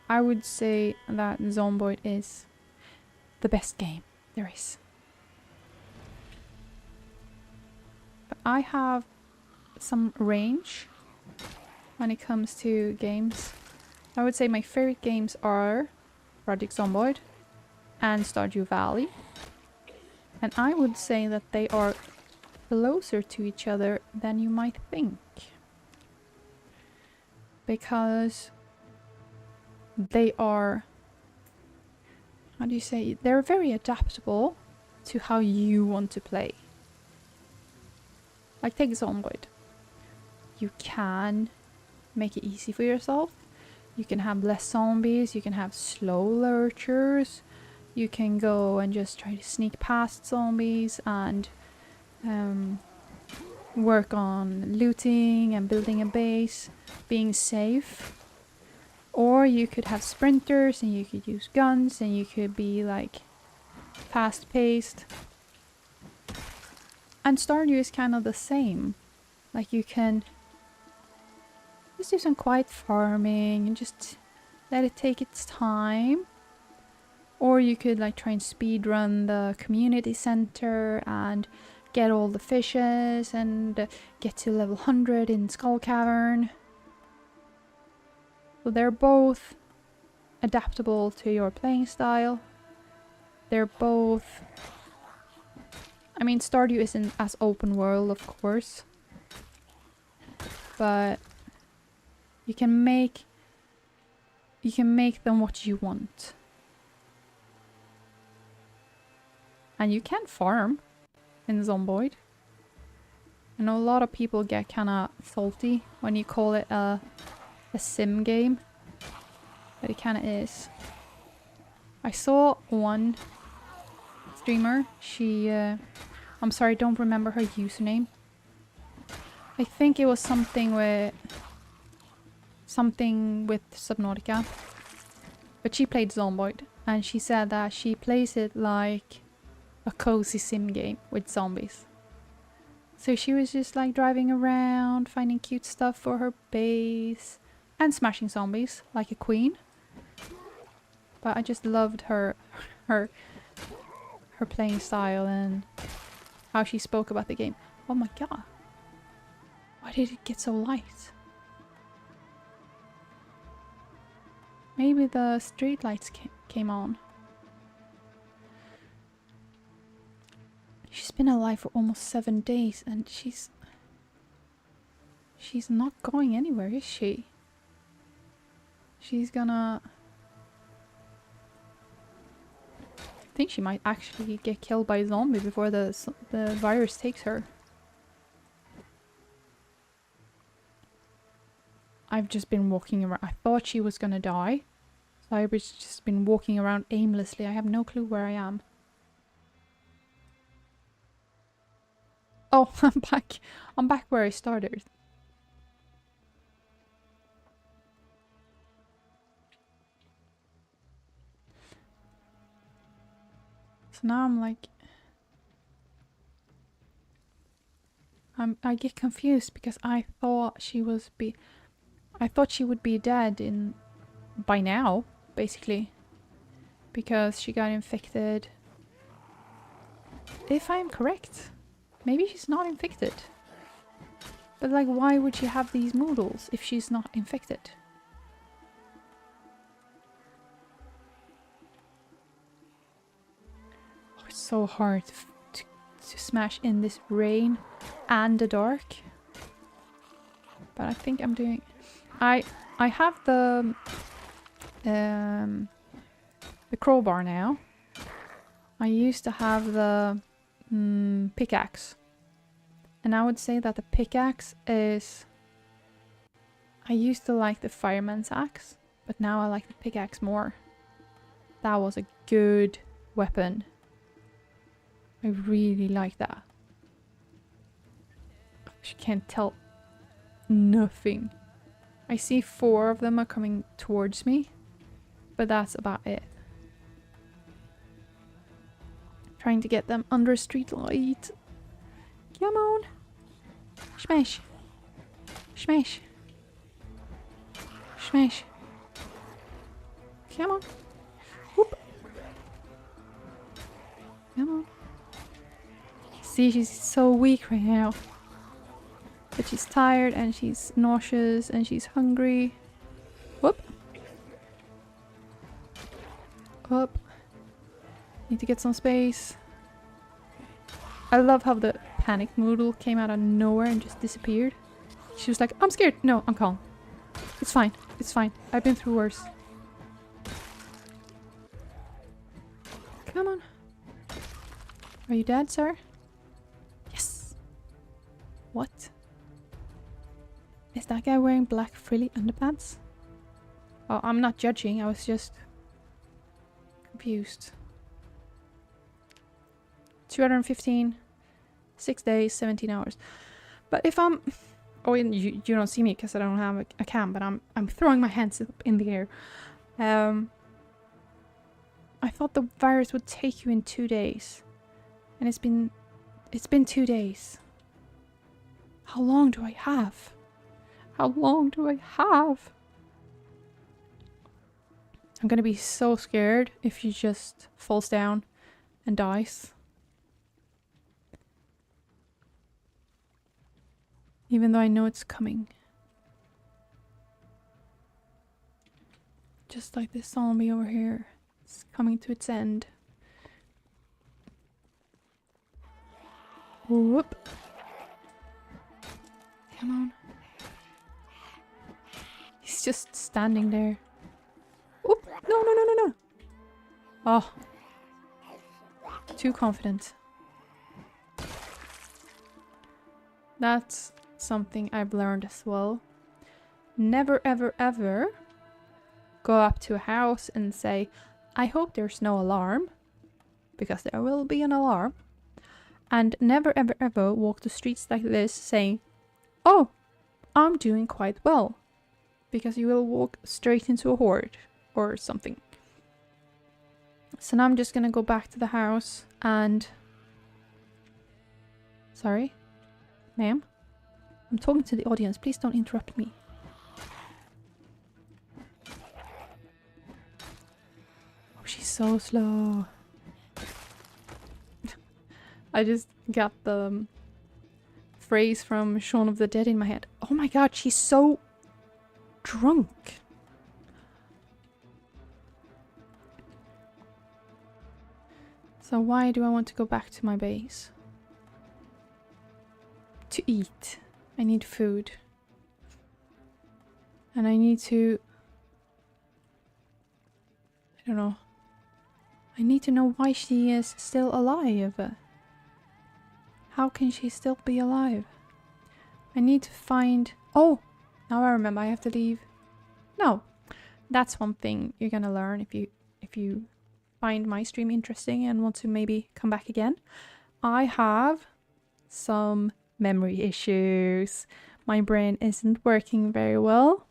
I would say that Zomboid is the best game there is. But I have some range when it comes to games. I would say my favorite games are Project Zomboid and Stardew Valley. And I would say that they are closer to each other than you might think. Because they are, how do you say, they're very adaptable to how you want to play. Like take Zomboid. You can make it easy for yourself. You can have less zombies, you can have slow lurchers, you can go and just try to sneak past zombies and work on looting and building a base, being safe. Or you could have sprinters and you could use guns and you could be like fast paced. And Stardew is kind of the same. Like you can just do some quiet farming and just let it take its time. Or you could like try and speed run the community center and get all the fishes and get to level 100 in Skull Cavern. So they're both adaptable to your playing style. They're both, I mean, Stardew isn't as open world, of course, but you can make them what you want. And you can farm in Zomboid. I know a lot of people get kind of salty when you call it a sim game, but it kind of is. I saw one streamer, she, I'm sorry, I don't remember her username. I think it was something with Subnautica, but she played Zomboid, and she said that she plays it like a cozy sim game with zombies. So she was just like driving around, finding cute stuff for her base, and smashing zombies like a queen. But I just loved her playing style and how she spoke about the game. Oh my god. Why did it get so light? Maybe the street lights came on. She's been alive for almost 7 days and she's not going anywhere, is she? She's gonna... I think she might actually get killed by a zombie before the virus takes her. I've just been walking around. I thought she was gonna die. So I've just been walking around aimlessly. I have no clue where I am. Oh, I'm back. I'm back where I started. So now I'm like... I get confused because I thought she was I thought she would be dead by now, basically. Because she got infected. If I'm correct. Maybe she's not infected. But like, why would she have these noodles if she's not infected? Oh, it's so hard to smash in this rain and the dark. But I think I'm doing... I have the crowbar now. I used to have the pickaxe. And I would say that the pickaxe is... I used to like the fireman's axe, but now I like the pickaxe more. That was a good weapon. I really like that. She can't tell nothing. I see 4 of them are coming towards me, but that's about it. Trying to get them under a street light. Come on. Smash. Smash. Smash. Come on. Whoop. Come on. See, she's so weak right now. But she's tired and she's nauseous and she's hungry. Whoop. Up. Need to get some space. I love how the panic noodle came out of nowhere and just disappeared. She was like, I'm scared. No, I'm calm. It's fine. It's fine. I've been through worse. Come on. Are you dead, sir? Yes. What? Is that guy wearing black frilly underpants? Oh, I'm not judging. I was just confused. 215, 6 days, 17 hours. But if I'm... Oh, and you don't see me because I don't have a cam, but I'm throwing my hands up in the air. I thought the virus would take you in 2 days. And it's been 2 days. How long do I have? How long do I have? I'm gonna be so scared if she just falls down and dies. Even though I know it's coming. Just like this zombie over here. It's coming to its end. Whoop. Come on. He's just standing there. Oop. No, no, no, no, no. Oh. Too confident. That's something I've learned as well. Never, ever, ever go up to a house and say, I hope there's no alarm. Because there will be an alarm. And never, ever, ever walk the streets like this saying, oh, I'm doing quite well. Because you will walk straight into a horde or something. So now I'm just gonna go back to the house and... Sorry? Ma'am? I'm talking to the audience. Please don't interrupt me. Oh, she's so slow. I just got the phrase from Shaun of the Dead in my head. Oh my god, she's so drunk. So why do I want to go back to my base? To eat. I need food. And I need to... I don't know. I need to know why she is still alive. How can she still be alive? I need to find... Oh! Now I remember I have to leave. No. That's one thing you're gonna learn if you find my stream interesting and want to maybe come back again. I have some memory issues. My brain isn't working very well.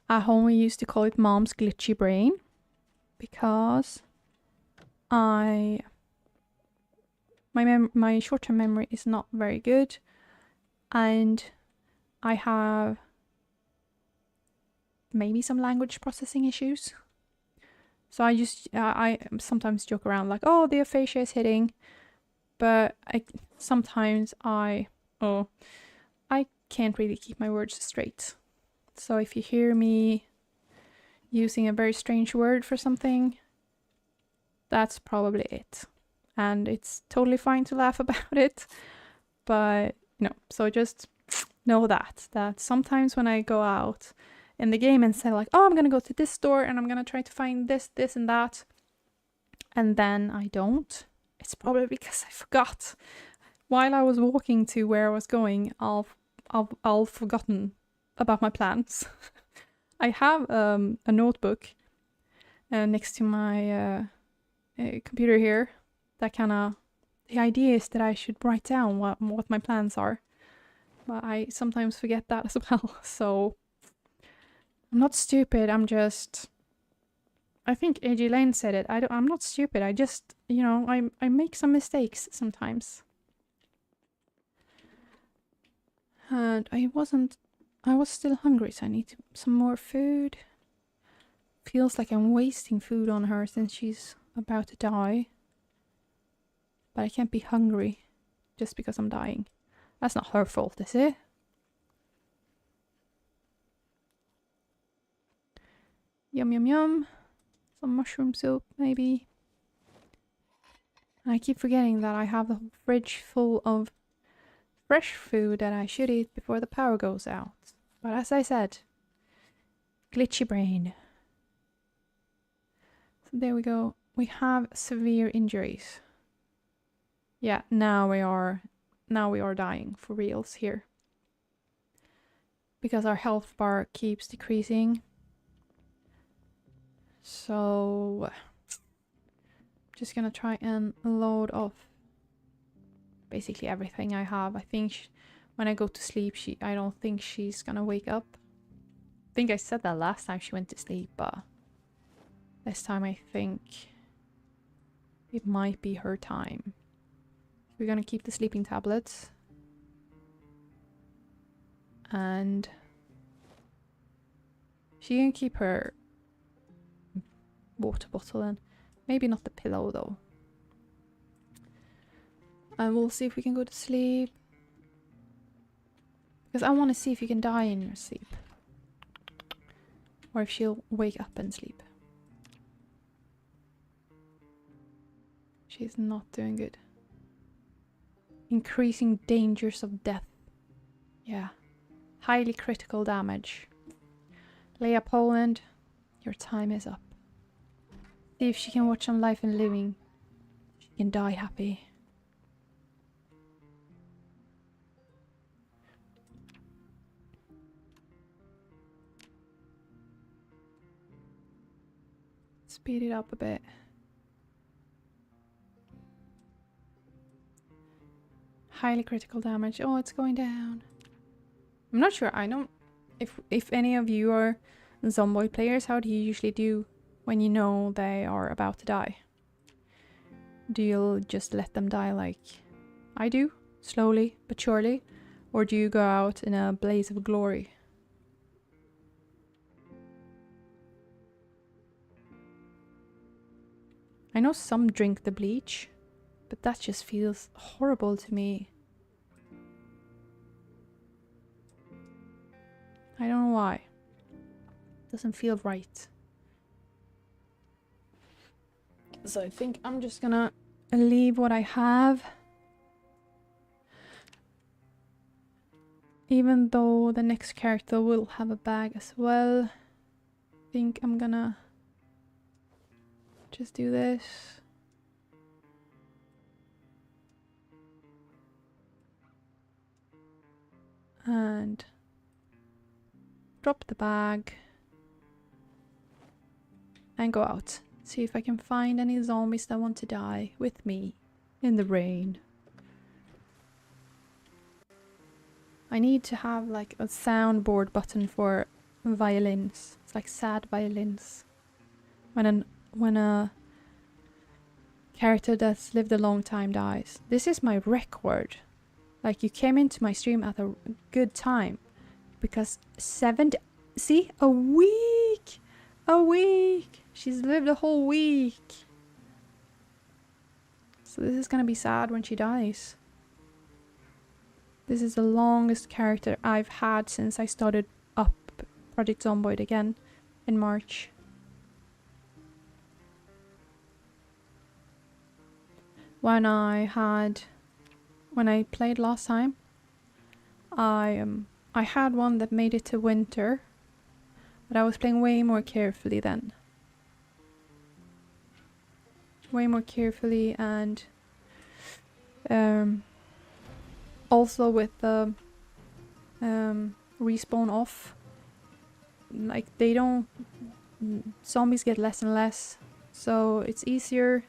At home we used to call it mom's glitchy brain because my short-term memory is not very good, and I have maybe some language processing issues. So I sometimes joke around like, oh, the aphasia is hitting, but sometimes I can't really keep my words straight. So if you hear me using a very strange word for something, that's probably it. And it's totally fine to laugh about it, but so just know that sometimes when I go out in the game and say like, oh, I'm gonna go to this store and I'm gonna try to find this and that, and then I don't, it's probably because I forgot. While I was walking to where I was going, I'll forgotten about my plans. I have a notebook next to my computer here that the idea is that I should write down what my plans are, but I sometimes forget that as well. So I'm not stupid, I think AJ Lane said it. I'm not stupid. I just, I make some mistakes sometimes. And I was still hungry, so I need some more food. Feels like I'm wasting food on her since she's about to die. But I can't be hungry just because I'm dying. That's not her fault, is it? Yum yum yum. Some mushroom soup, maybe. I keep forgetting that I have the whole fridge full of fresh food that I should eat before the power goes out. But as I said, glitchy brain. So there we go. We have severe injuries. Yeah, now we are dying for reals here. Because our health bar keeps decreasing. So just gonna try and load off basically everything I have. I think when I go to sleep, I don't think she's gonna wake up. I think I said that last time she went to sleep, but this time I think it might be her time. We're gonna keep the sleeping tablets. And she can keep her water bottle and maybe not the pillow though. And we'll see if we can go to sleep. Because I want to see if you can die in your sleep. Or if she'll wake up and sleep. She's not doing good. Increasing dangers of death. Yeah. Highly critical damage. Leia Poland, your time is up. See if she can watch on Life and Living. She can die happy. Speed it up a bit. Highly critical damage. Oh, it's going down. I'm not sure. I don't... If any of you are Zomboid players, how do you usually do when you know they are about to die? Do you just let them die like I do? Slowly but surely? Or do you go out in a blaze of glory? I know some drink the bleach, but that just feels horrible to me. I don't know why. It doesn't feel right. So I think I'm just gonna leave what I have. Even though the next character will have a bag as well. I think I'm gonna Just do this. And drop the bag. And go out. See if I can find any zombies that want to die with me in the rain. I need to have like a soundboard button for violins. It's like sad violins. When a character that's lived a long time dies. This is my record. Like, you came into my stream at a good time. Because see? A week! A week! She's lived a whole week. So this is gonna be sad when she dies. This is the longest character I've had since I started up Project Zomboid again in March. When I played last time, I had one that made it to winter, but I was playing way more carefully then. Way more carefully, and also with the respawn off. Like, they don't... Zombies get less and less, so it's easier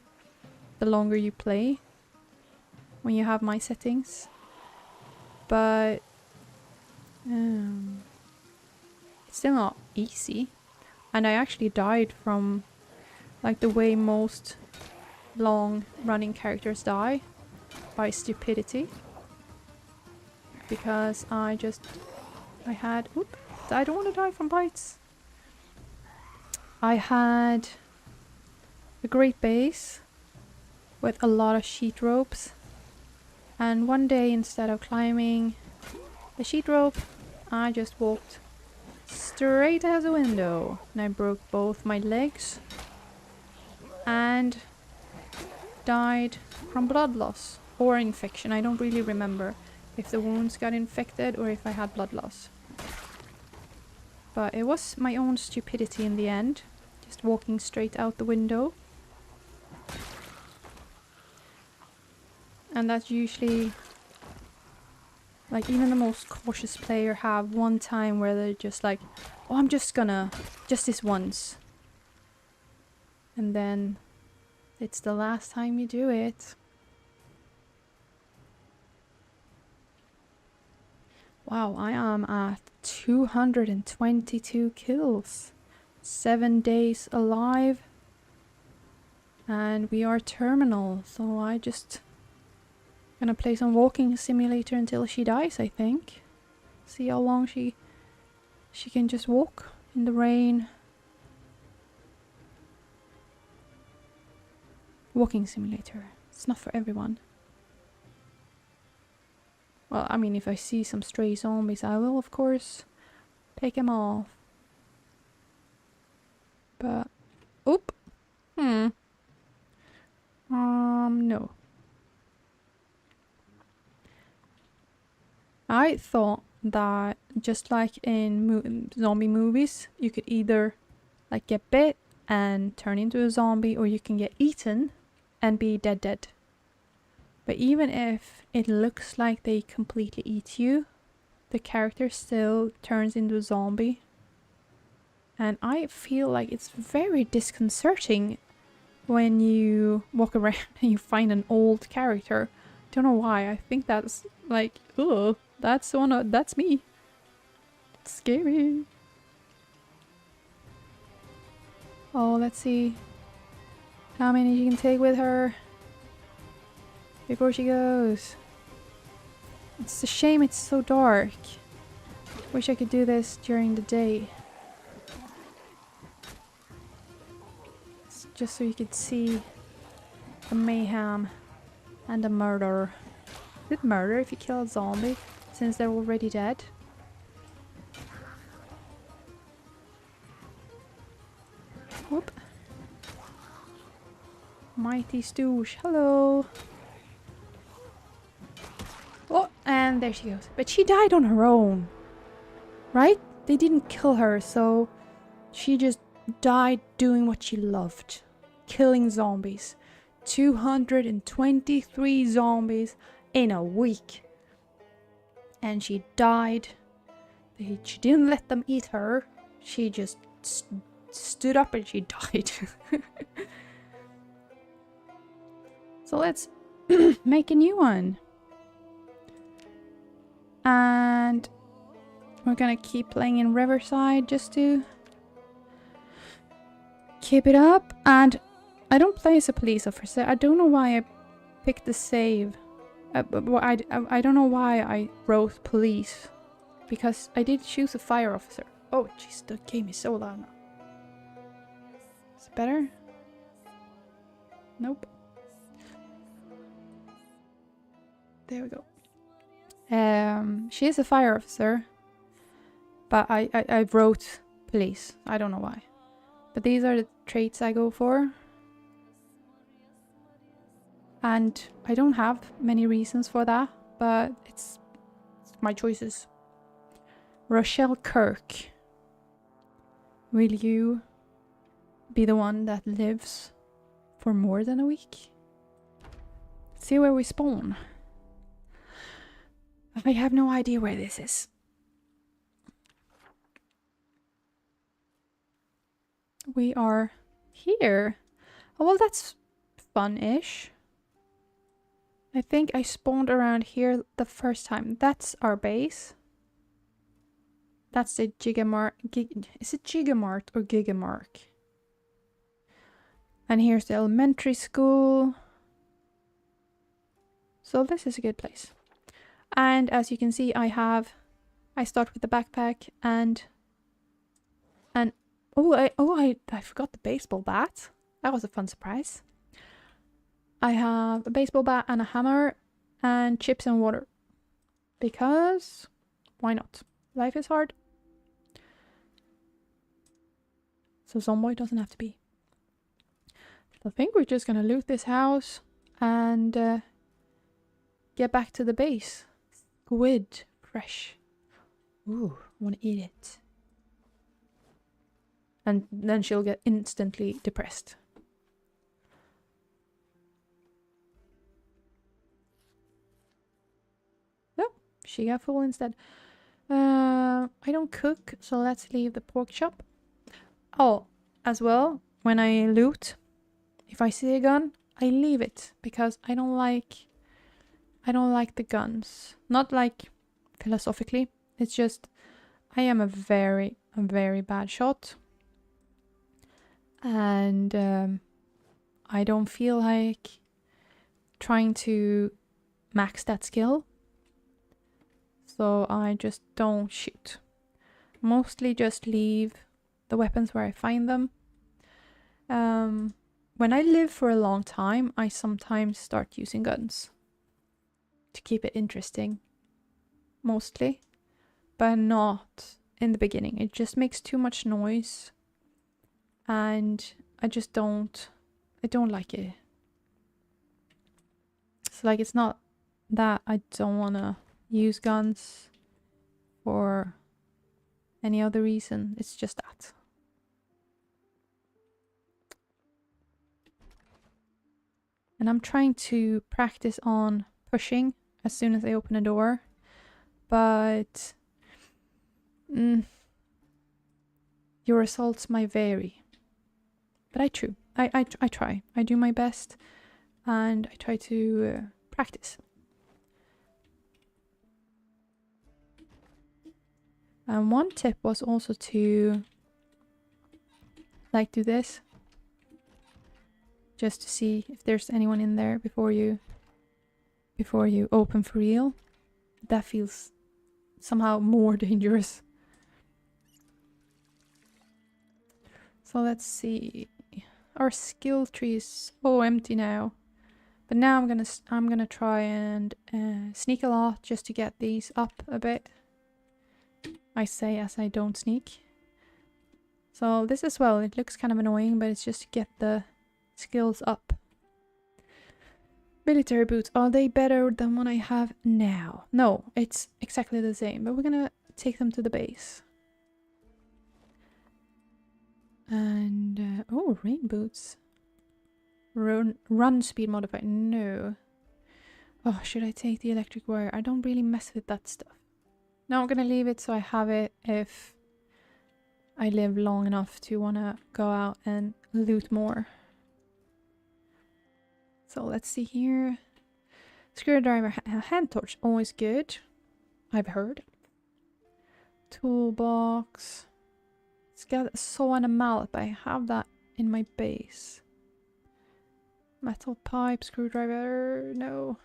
the longer you play when you have my settings. But it's still not easy. And I actually died from like the way most long running characters die, by stupidity. Because I don't want to die from bites. I had a great base with a lot of sheet ropes, and one day, instead of climbing the sheet rope, I just walked straight out the window, and I broke both my legs and died from blood loss or infection. I don't really remember if the wounds got infected or if I had blood loss. But it was my own stupidity in the end, just walking straight out the window. And that's usually, like, even the most cautious player have one time where they're just like, oh, I'm just this once. And then it's the last time you do it. Wow, I am at 222 kills. 7 days alive. And we are terminal, so I just gonna play some walking simulator until she dies, I think. See how long she can just walk in the rain. Walking simulator. It's not for everyone. Well, I mean, if I see some stray zombies, I will, of course, take them off. But, oop. No. I thought that, just like in zombie movies, you could either like get bit and turn into a zombie, or you can get eaten and be dead. But even if it looks like they completely eat you, the character still turns into a zombie. And I feel like it's very disconcerting when you walk around and you find an old character. Don't know why. I think that's like, ugh. That's me. It's scary. Oh, let's see how many she can take with her before she goes. It's a shame it's so dark. Wish I could do this during the day. It's just so you could see the mayhem and the murder. Is it murder if you kill a zombie, since they're already dead? Whoop. Mighty Stoosh, hello! Oh, and there she goes. But she died on her own, right? They didn't kill her, so she just died doing what she loved. killing zombies. 223 zombies in a week. And she died. She didn't let them eat her. She just stood up and she died. So let's make a new one. And we're gonna keep playing in Riverside just to keep it up. And I don't play as a police officer. I don't know why I picked the save. I don't know why I wrote police. Because I did choose a fire officer. Oh jeez, that game is so loud now. Is it better? Nope. There we go. She is a fire officer. But I wrote police. I don't know why. But these are the traits I go for. And I don't have many reasons for that. But it's my choices. Rochelle Kirk. Will you be the one that lives for more than a week? Let's see where we spawn. I have no idea where this is. We are here. Oh, well, that's fun-ish. I think I spawned around here the first time. That's our base. That's the Gigamart. Is it Gigamart or Gigamark? And here's the elementary school. So this is a good place. And as you can see, I start with the backpack and I forgot the baseball bat. That was a fun surprise. I have a baseball bat and a hammer and chips and water. Because why not? Life is hard. So Zomboid doesn't have to be. I think we're just gonna loot this house and get back to the base. Squid, fresh. Ooh, I wanna eat it. And then she'll get instantly depressed. Oh, she got full instead. I don't cook, so let's leave the pork chop. Oh, as well, when I loot, if I see a gun, I leave it because I don't like the guns. Not like philosophically. It's just I am a very bad shot. And I don't feel like trying to max that skill. So I just don't shoot. Mostly just leave the weapons where I find them. When I live for a long time, I sometimes start using guns to keep it interesting. Mostly. But not in the beginning. It just makes too much noise. And I don't like it. So like it's not that I don't want to use guns for any other reason. It's just that. And I'm trying to practice on pushing as soon as I open a door. But your results might vary. But I try. I do my best and I try to practice. And one tip was also to like do this. Just to see if there's anyone in there before you open for real. That feels somehow more dangerous. So let's see. Our skill tree is empty now. But now I'm gonna try and sneak a lot just to get these up a bit. I say as I don't sneak. So this as well, it looks kind of annoying, but it's just to get the skills up. Military boots, are they better than what I have now? No, it's exactly the same, but we're gonna take them to the base. And oh, rain boots. Run speed modifier. No. Oh, should I take the electric wire? I don't really mess with that stuff. No, I'm gonna leave it so I have it if I live long enough to wanna go out and loot more. So let's see here. Screwdriver, hand torch, always good. I've heard. Toolbox. Let's get a saw and a mallet, but I have that in my base. Metal pipe, screwdriver, no.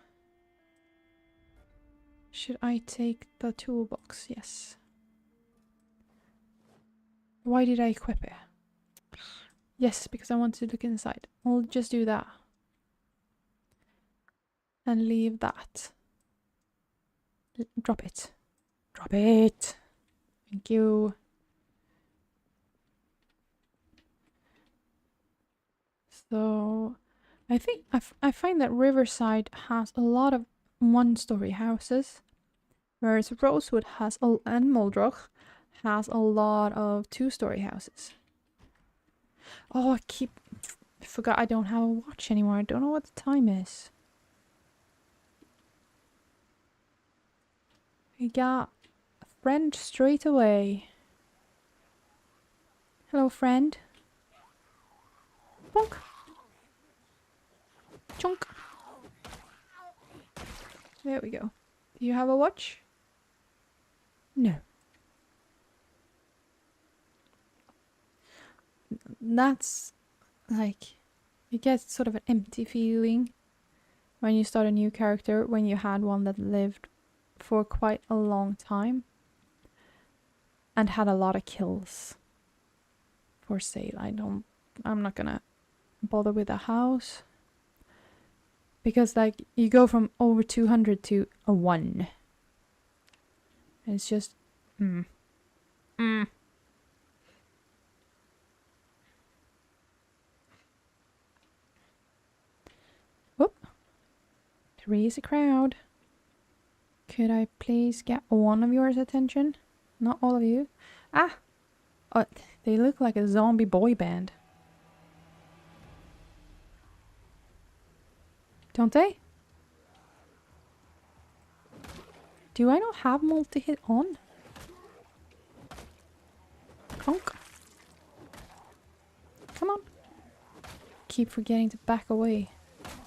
Should I take the toolbox? Yes. Why did I equip it? Yes, because I want to look inside. I'll just do that. And leave that. Drop it. Drop it! Thank you. So, I think I find that Riverside has a lot of one-story houses, whereas Rosewood has and Muldroch has a lot of two-story houses. Oh, I forgot I don't have a watch anymore. I don't know what the time is. I got a friend straight away. Hello, friend. Bonk. Chunk. There we go. Do you have a watch? No. That's like, you get sort of an empty feeling when you start a new character when you had one that lived for quite a long time and had a lot of kills for sale. I'm not gonna bother with a house because like you go from over 200 to a 1 and it's just Whoop. There is a crowd. Could I please get one of yours attention? Not all of you. Ah! Oh, they look like a zombie boy band. Don't they? Do I not have multi-hit on? Conk. Come on. Keep forgetting to back away.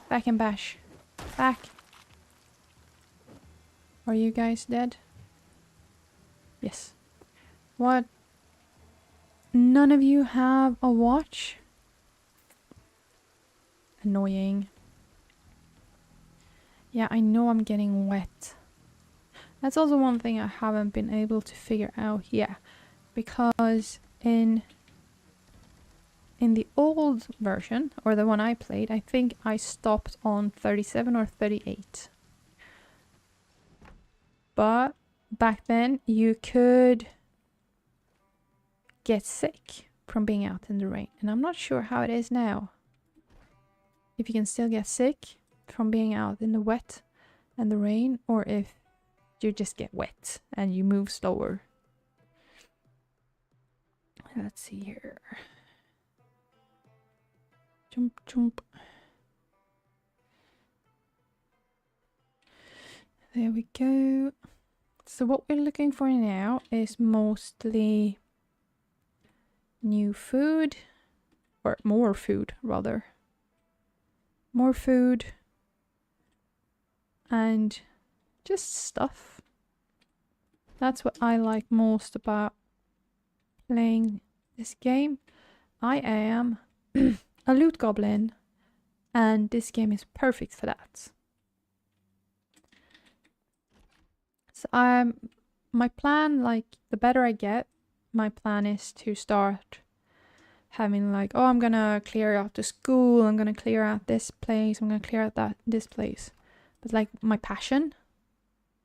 Back and bash. Back. Are you guys dead? Yes. What? None of you have a watch? Annoying. Yeah, I know I'm getting wet. That's also one thing I haven't been able to figure out yet. Because in the old version, or the one I played, I think I stopped on 37 or 38. But back then you could get sick from being out in the rain. And I'm not sure how it is now. If you can still get sick from being out in the wet and the rain, or if you just get wet and you move slower. Let's see here. Jump, jump. There we go. So what we're looking for now is mostly new food, or more food rather. More food and just stuff. That's what I like most about playing this game. I am a loot goblin and this game is perfect for that. So my plan, like the better I get, my plan is to start having like, oh, I'm gonna clear out the school, I'm gonna clear out this place, I'm gonna clear out this place. But like my passion,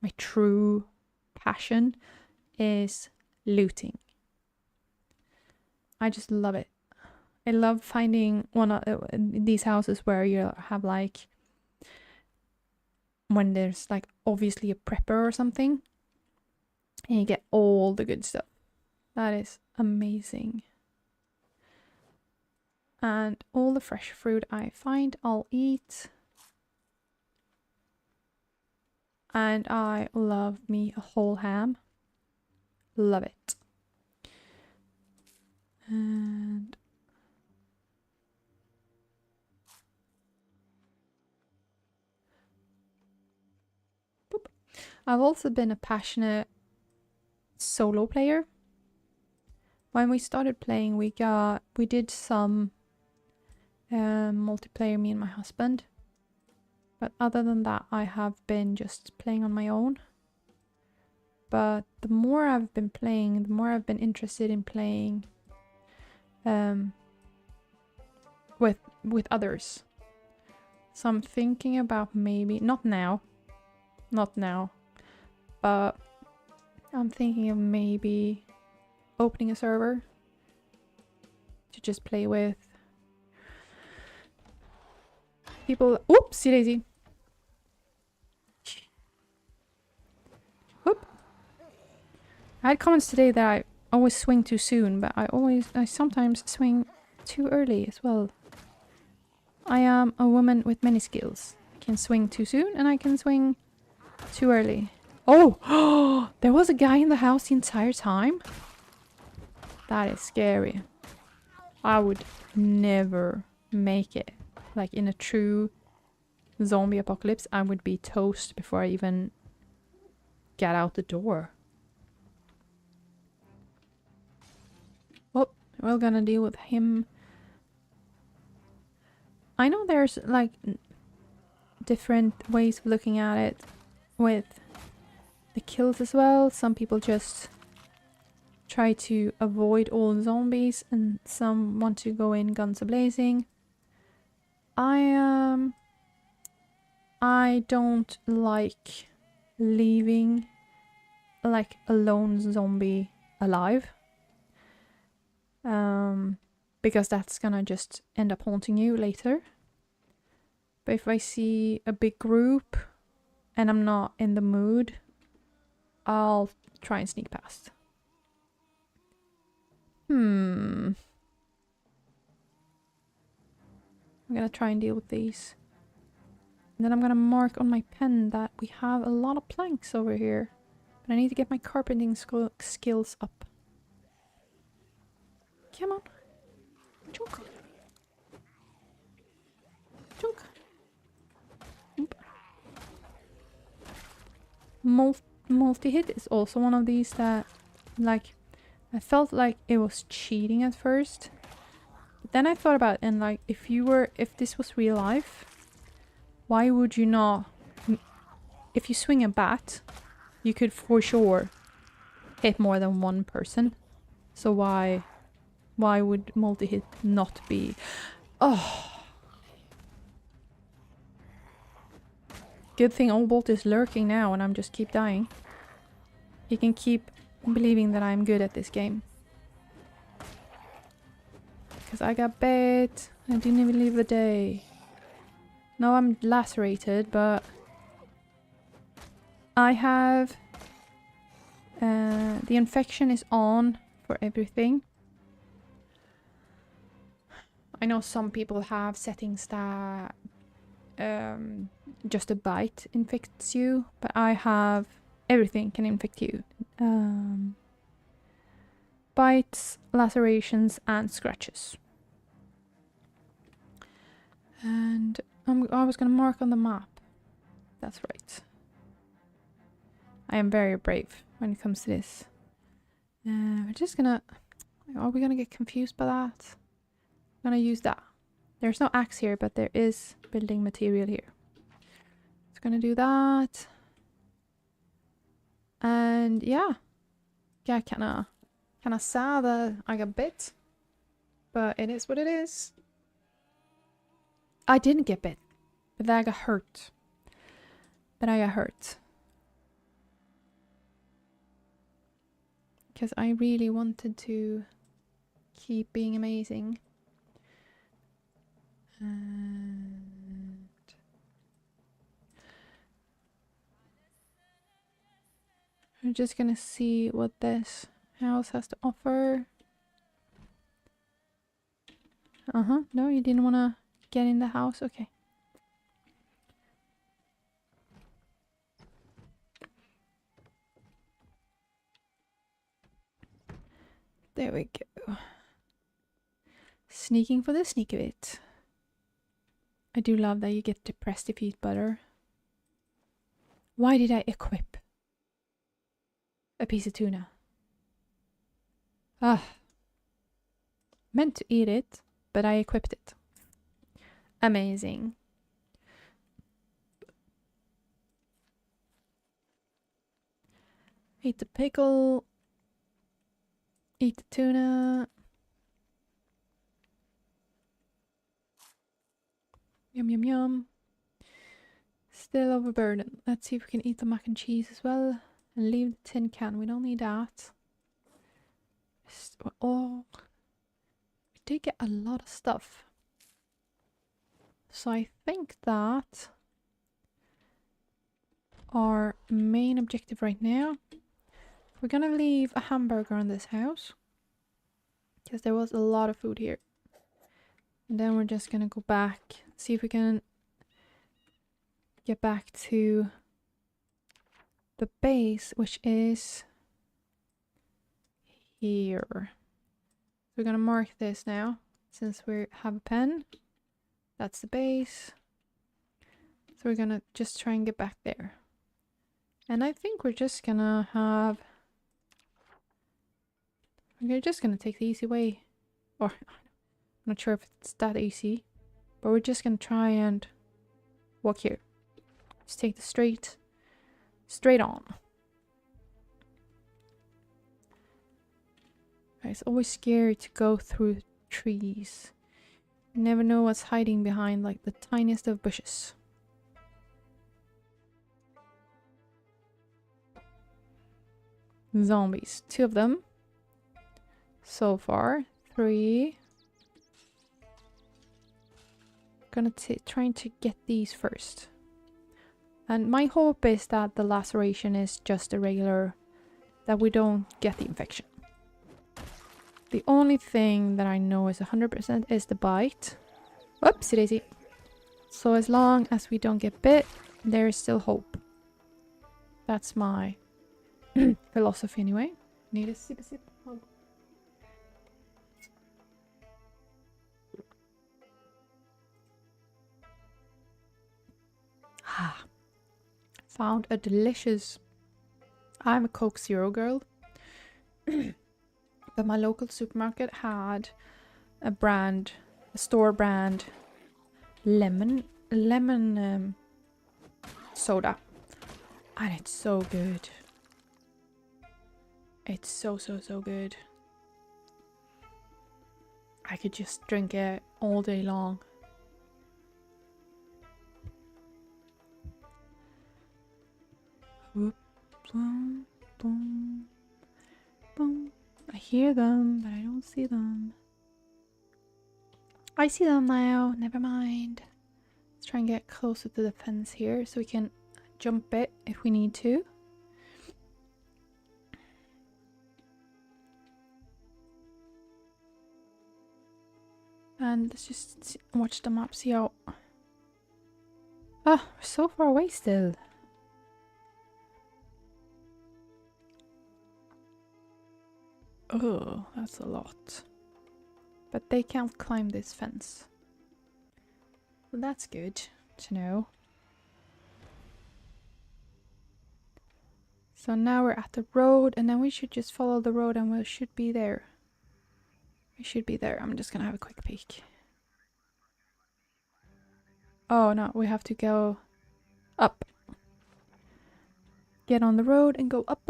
my true passion is looting. I just love it. I love finding one of these houses where you have like, when there's like obviously a prepper or something and you get all the good stuff. That is amazing. And all the fresh fruit I find, I'll eat. And I love me a whole ham. Love it. And boop. I've also been a passionate solo player. When we started playing, we did some multiplayer, me and my husband. But other than that, I have been just playing on my own. But the more I've been playing, the more I've been interested in playing with others. So I'm thinking about maybe, not now, but I'm thinking of maybe opening a server to just play with people. Oopsie daisy. Whoop. I had comments today that I always swing too soon, but I sometimes swing too early as well. I am a woman with many skills. I can swing too soon and I can swing too early. Oh, there was a guy in the house the entire time? That is scary. I would never make it. Like in a true zombie apocalypse, I would be toast before I even get out the door. Well, we're gonna deal with him. I know there's like different ways of looking at it with the kills as well. Some people just try to avoid all zombies and some want to go in guns a-blazing. I don't like leaving like a lone zombie alive. Because that's gonna just end up haunting you later. But if I see a big group and I'm not in the mood, I'll try and sneak past. I'm gonna try and deal with these. And then I'm gonna mark on my pen that we have a lot of planks over here. But I need to get my carpenting skills up. Come on. Chunk. Chunk. Multi-hit is also one of these that, like, I felt like it was cheating at first. But then I thought about it and like, if this was real life, why would you not... If you swing a bat, you could for sure hit more than one person. So why would multi-hit not be... Oh! Good thing Old Bolt is lurking now and I'm just keep dying. He can keep believing that I'm good at this game. Because I got bit. I didn't even leave the day. No, I'm lacerated, but... I have... the infection is on for everything. I know some people have settings that... just a bite infects you, but I have everything can infect you. Bites, lacerations, and scratches. And I was gonna mark on the map. That's right. I am very brave when it comes to this. We're just gonna... Are we gonna get confused by that? I'm gonna use that. There's no axe here, but there is building material here. It's gonna do that. And yeah. Yeah, kinda sad that I got bit. But it is what it is. I didn't get bit. But I got hurt. Because I really wanted to keep being amazing. And I'm just gonna see what this house has to offer. No, you didn't want to get in the house? Okay. There we go. Sneaking for the sneak of it. I do love that you get depressed if you eat butter. Why did I equip a piece of tuna? Ah. Meant to eat it, but I equipped it. Amazing. Eat the pickle. Eat the tuna. Yum, yum, yum. Still overburdened. Let's see if we can eat the mac and cheese as well. And leave the tin can. We don't need that. Oh, we did get a lot of stuff. So I think that our main objective right now, we're gonna leave a hamburger in this house. Because there was a lot of food here. And then we're just gonna go back, see if we can get back to the base, which is here. We're gonna mark this now, since we have a pen. That's the base. So we're gonna just try and get back there. And I think we're just gonna have... We're just gonna take the easy way. Or, I'm not sure if it's that easy. But we're just gonna try and walk here. Just take the straight on. It's always scary to go through trees. You never know what's hiding behind like the tiniest of bushes. Zombies. 2 of them. So far. 3. Gonna trying to get these first. And my hope is that the laceration is just a regular, that we don't get the infection. The only thing that I know is 100% is the bite. Whoopsie daisy. So as long as we don't get bit, there is still hope. That's my philosophy anyway. Need a sip. Oh. Ah. Found a delicious... I'm a Coke Zero girl. But my local supermarket had a brand, a store brand lemon soda, and it's so good. It's so good. I could just drink it all day long. Whoop, boom, boom, boom. I hear them, but I don't see them. I see them now, never mind. Let's try and get closer to the fence here so we can jump it if we need to. And let's just watch the map, see how... Ah, we're so far away still. Oh, that's a lot. But they can't climb this fence. Well, that's good to know. So now we're at the road, and then we should just follow the road and we should be there. We should be there. I'm just gonna have a quick peek. Oh no, we have to go up. Get on the road and go up.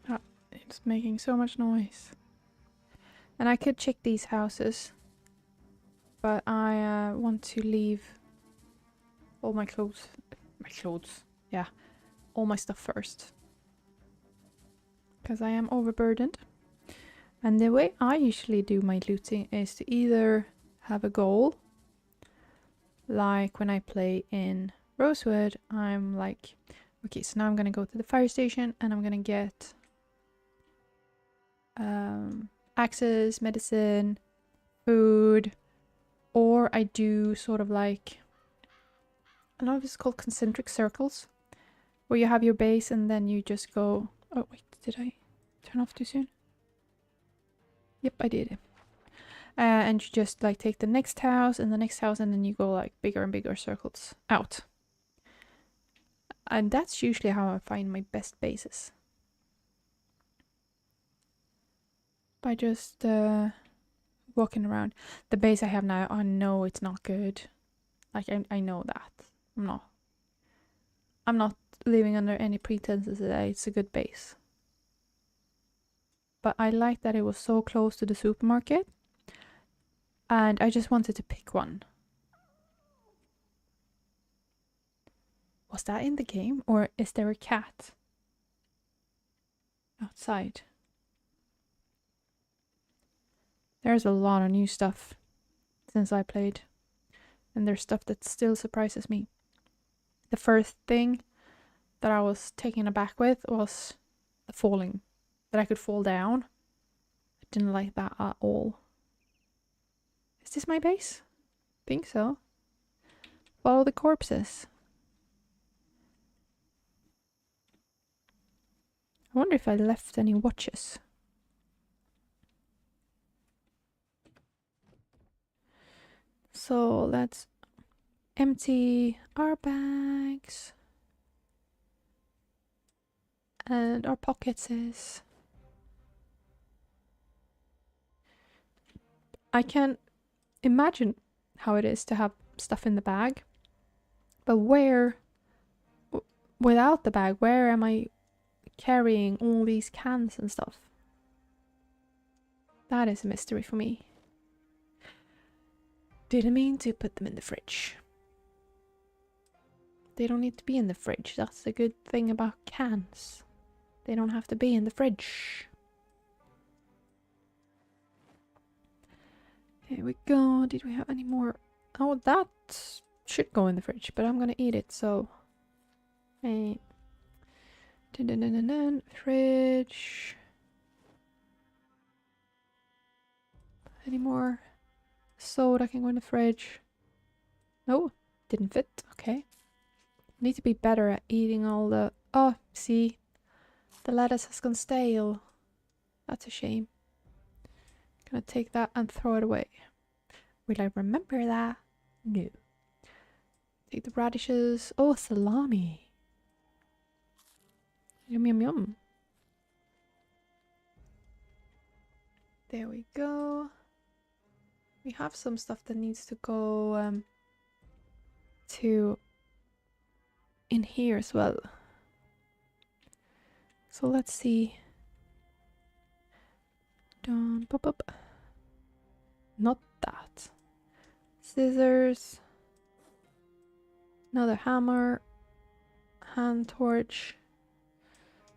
Oh, it's making so much noise. And I could check these houses, but I want to leave all my clothes. Yeah, all my stuff first. Because I am overburdened. And the way I usually do my looting is to either have a goal. Like when I play in Rosewood, I'm like, Okay, so now I'm gonna go to the fire station and I'm gonna get axes, medicine, food, or I do sort of like, I don't know if it's called concentric circles, where you have your base and then you just go, oh wait, did I turn off too soon? Yep, I did. And you just like take the next house and the next house and then you go like bigger and bigger circles out. And that's usually how I find my best bases. By just walking around. The base I have now, I know it's not good. Like I know that. I'm not living under any pretenses that it's a good base. But I like that it was so close to the supermarket. And I just wanted to pick one. Was that in the game? Or is there a cat outside? There's a lot of new stuff since I played. And there's stuff that still surprises me. The first thing that I was taken aback with was the falling. That I could fall down. I didn't like that at all. Is this my base? Think so. Follow the corpses. I wonder if I left any watches. So let's empty our bags. And our pockets is. I can imagine how it is to have stuff in the bag. But where, without the bag, where am I carrying all these cans and stuff? That is a mystery for me. Didn't mean to put them in the fridge. They don't need to be in the fridge. That's the good thing about cans. They don't have to be in the fridge. Here we go. Did we have any more? Oh, that should go in the fridge, but I'm gonna eat it, so... Hey. Fridge. Any more soda can go in the fridge? No, didn't fit. Okay. Need to be better at eating all the... Oh, see? The lettuce has gone stale. That's a shame. Gonna take that and throw it away. Will I remember that? No. Take the radishes. Oh, salami. Yum, yum, yum. There we go. We have some stuff that needs to go to in here as well. So let's see. Dun, pop up. Not that. Scissors. Another hammer. Hand torch.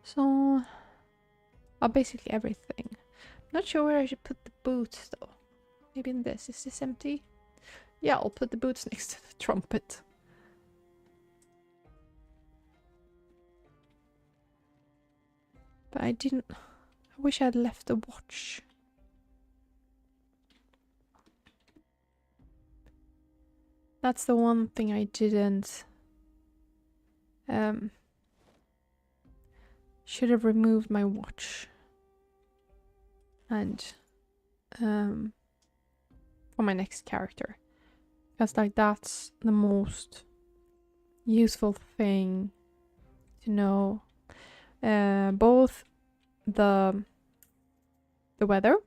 So, basically everything. Not sure where I should put the boots though. Maybe in this. Is this empty? Yeah, I'll put the boots next to the trumpet. But I didn't... I wish I'd left the watch. That's the one thing I didn't... should have removed my watch. And... for my next character. Because like that's the most useful thing to know. Both the weather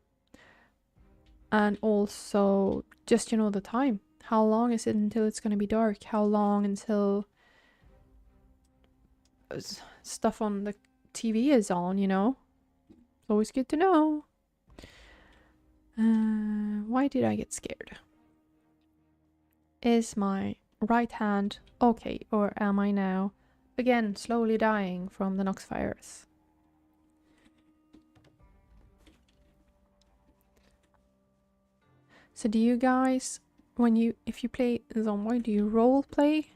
and also just, you know, the time. How long is it until it's going to be dark? How long until stuff on the TV is on, you know? It's always good to know. Why did I get scared? Is my right hand okay, or am I now again slowly dying from the Nox fires? So do you guys, if you play Zombie, do you role play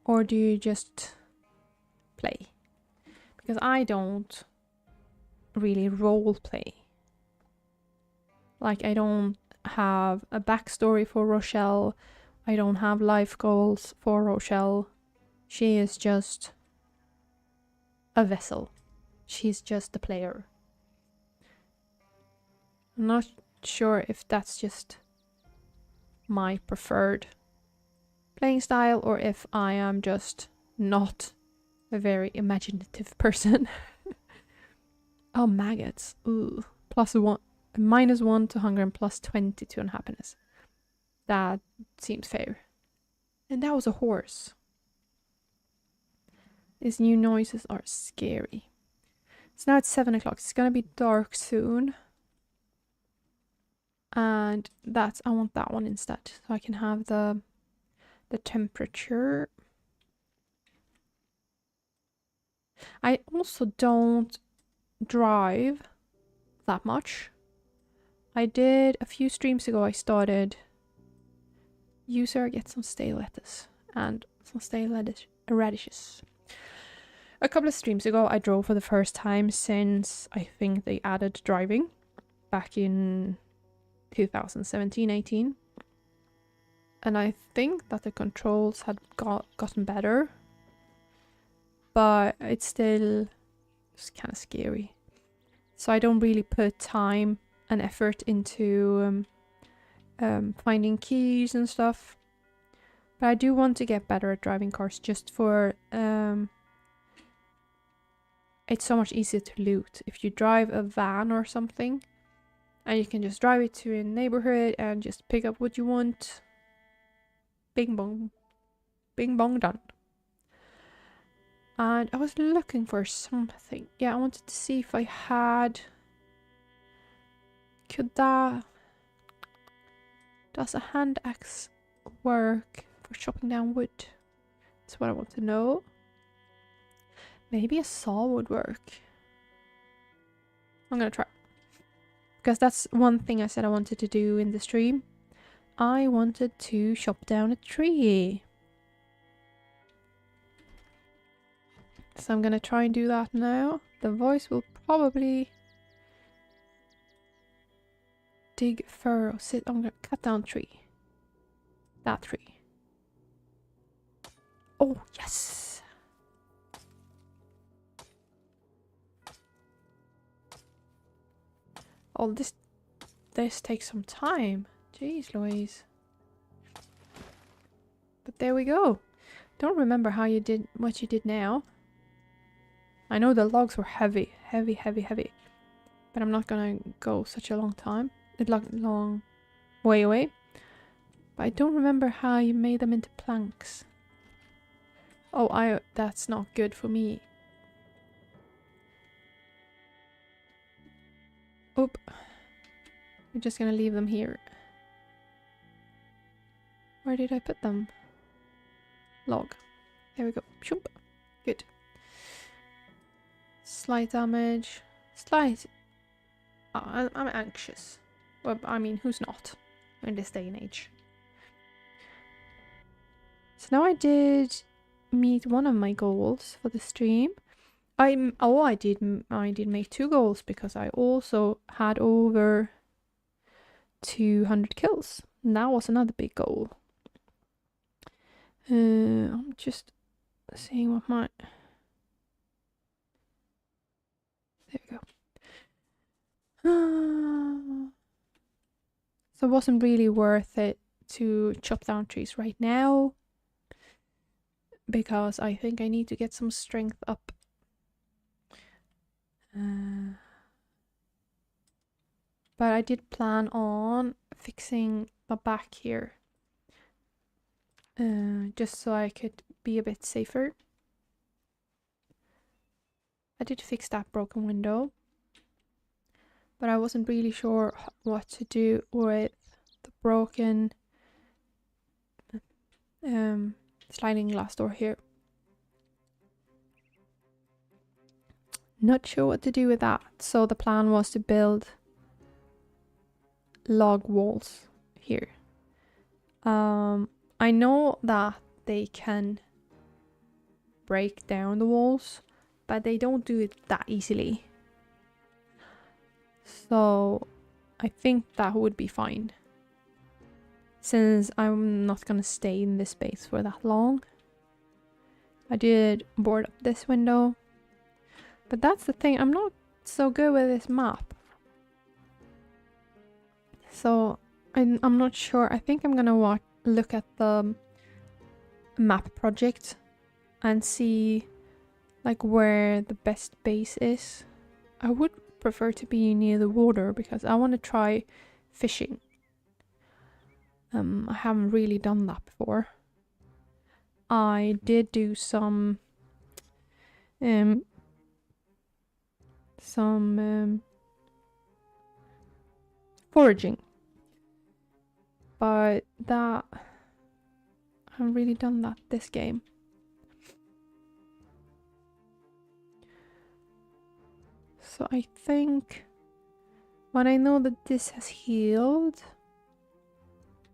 or do you just play? Because I don't really role play. Like, I don't have a backstory for Rochelle. I don't have life goals for Rochelle. She is just a vessel. She's just a player. I'm not sure if that's just my preferred playing style or if I am just not a very imaginative person. Oh, maggots. Ooh. -1 to hunger and +20 to unhappiness. That seems fair. And that was a horse. These new noises are scary. So now it's 7 o'clock. It's gonna be dark soon. And I want that one instead. So I can have the temperature. I also don't drive that much. I did a few streams ago. I started user get some stale lettuce and some stale radishes. A couple of streams ago I drove for the first time since I think they added driving back in 2017-18, and I think that the controls had gotten better, but it's still just kind of scary. So I don't really put time and effort into finding keys and stuff. But I do want to get better at driving cars just for... it's so much easier to loot. If you drive a van or something, and you can just drive it to a neighborhood and just pick up what you want. Bing bong. Bing bong done. And I was looking for something. Yeah, I wanted to see if I had... Does a hand axe work for chopping down wood? That's what I want to know. Maybe a saw would work. I'm gonna try. Because that's one thing I said I wanted to do in the stream. I wanted to chop down a tree. So I'm gonna try and do that now. The voice will probably dig furrow. I'm gonna cut down tree. That tree. Oh, yes! Oh, this takes some time. Jeez Louise. But there we go. Don't remember what you did now. I know the logs were heavy. But I'm not gonna go such a long time. Long way away. But I don't remember how you made them into planks. Oh, that's not good for me. Oop. We're just gonna leave them here. Where did I put them? Log. There we go. Shoop. Good. Slight damage. Slight. Oh, I'm anxious. Well, I mean, who's not in this day and age? So now I did meet one of my goals for the stream. I did make 2 goals because I also had over 200 kills. And that was another big goal. I'm just seeing what my... There we go. So it wasn't really worth it to chop down trees right now, because I think I need to get some strength up. But I did plan on fixing my back here, just so I could be a bit safer. I did fix that broken window, but I wasn't really sure what to do with the broken sliding glass door here. Not sure what to do with that, so the plan was to build log walls here. I know that they can break down the walls, but they don't do it that easily. So I think that would be fine. Since I'm not gonna stay in this space for that long. I did board up this window. But that's the thing, I'm not so good with this map. So I'm not sure. I think I'm gonna look at the map project and see like where the best base is. I would prefer to be near the water because I want to try fishing. I haven't really done that before. I did do some foraging, but that I haven't really done that this game. So I think when I know that this has healed,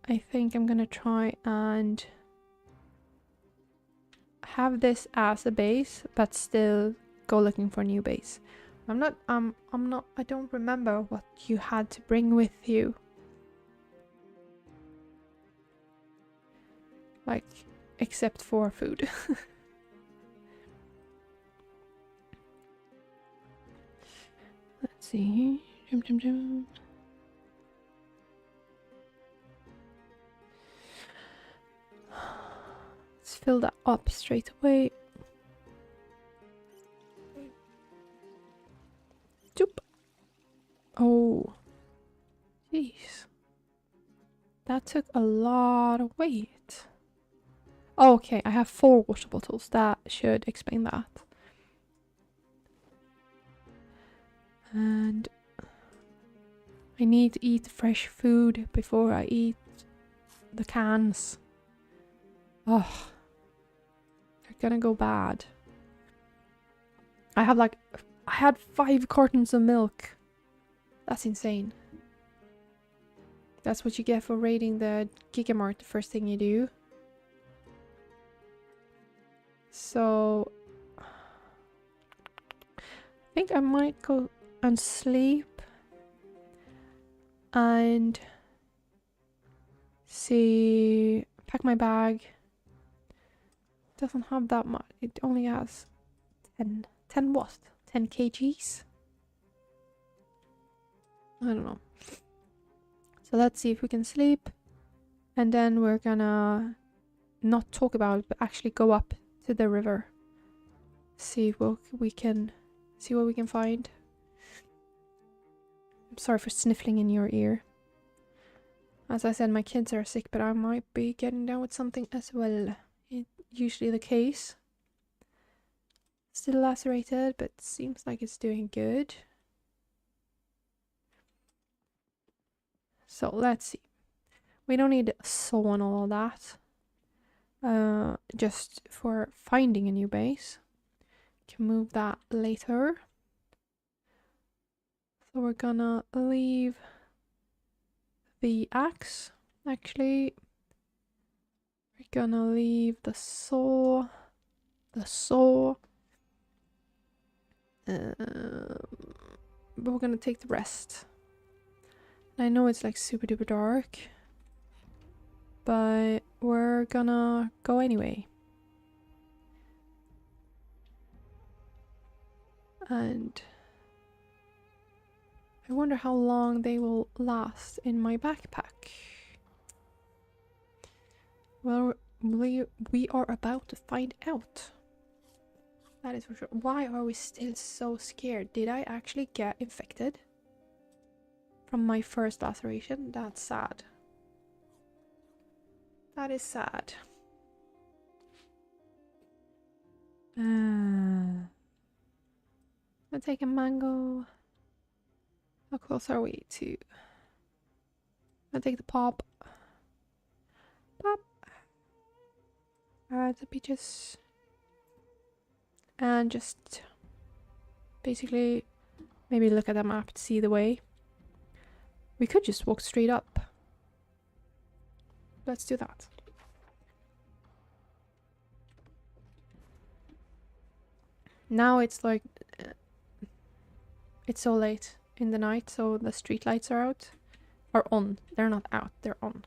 I think I'm gonna try and have this as a base, but still go looking for a new base. I don't remember what you had to bring with you. Like, except for food. Let's see. Let's fill that up straight away. Doop. Oh. Jeez. That took a lot of weight. Oh, okay, I have 4 water bottles. That should explain that. And I need to eat fresh food before I eat the cans. Oh, they're gonna go bad. I had 5 cartons of milk. That's insane. That's what you get for raiding the Gigamart the first thing you do. So I think I might go and sleep and see, pack my bag. Doesn't have that much. It only has 10 what? 10 kgs? I don't know. So let's see if we can sleep, and then we're gonna not talk about it, but actually go up to the river. See what we can find. I'm sorry for sniffling in your ear. As I said, my kids are sick, but I might be getting down with something as well. It's usually the case. Still lacerated, but seems like it's doing good. So let's see. We don't need a saw and all that. Just for finding a new base. Can move that later. So we're gonna leave the axe. Actually, we're gonna leave the saw. But we're gonna take the rest. I know it's like super duper dark, but we're gonna go anyway. And I wonder how long they will last in my backpack. Well, we are about to find out. That is for sure. Why are we still so scared? Did I actually get infected from my first laceration? That's sad. That is sad. I'll take a mango. How close are we to? I'll take the pop. Pop. The peaches. And just basically maybe look at the map to see the way. We could just walk straight up. Let's do that. Now it's like it's so late in the night, so the street lights are out. Or on. They're not out, they're on.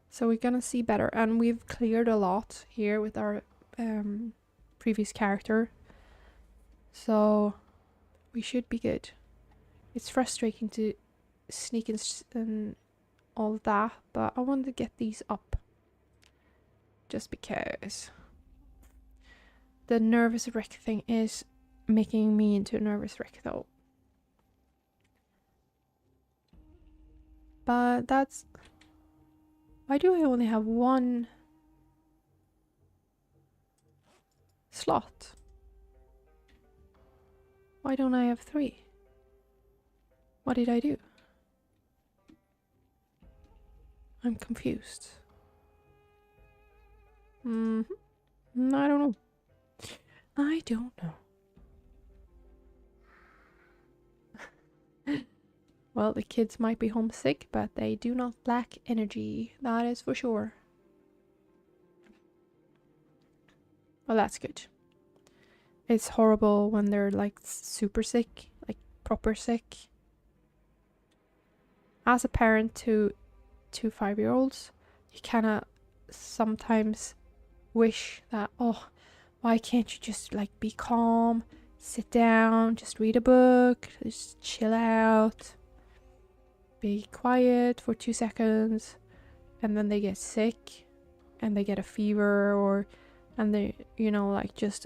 So we're gonna see better. And we've cleared a lot here with our previous character. So we should be good. It's frustrating to sneak and all that, but I wanted to get these up. Just because the nervous wreck thing is making me into a nervous wreck though. But that's... Why do I only have one slot? Why don't I have 3? What did I do? I'm confused. I don't know. I don't know. Well, the kids might be homesick, but they do not lack energy. That is for sure. Well, that's good. It's horrible when they're like super sick, like proper sick. As a parent to 2 5-year-olds, you kind of sometimes wish that, oh, why can't you just like be calm, sit down, just read a book, just chill out, be quiet for 2 seconds, and then they get sick and they get a fever, or and they, you know, like just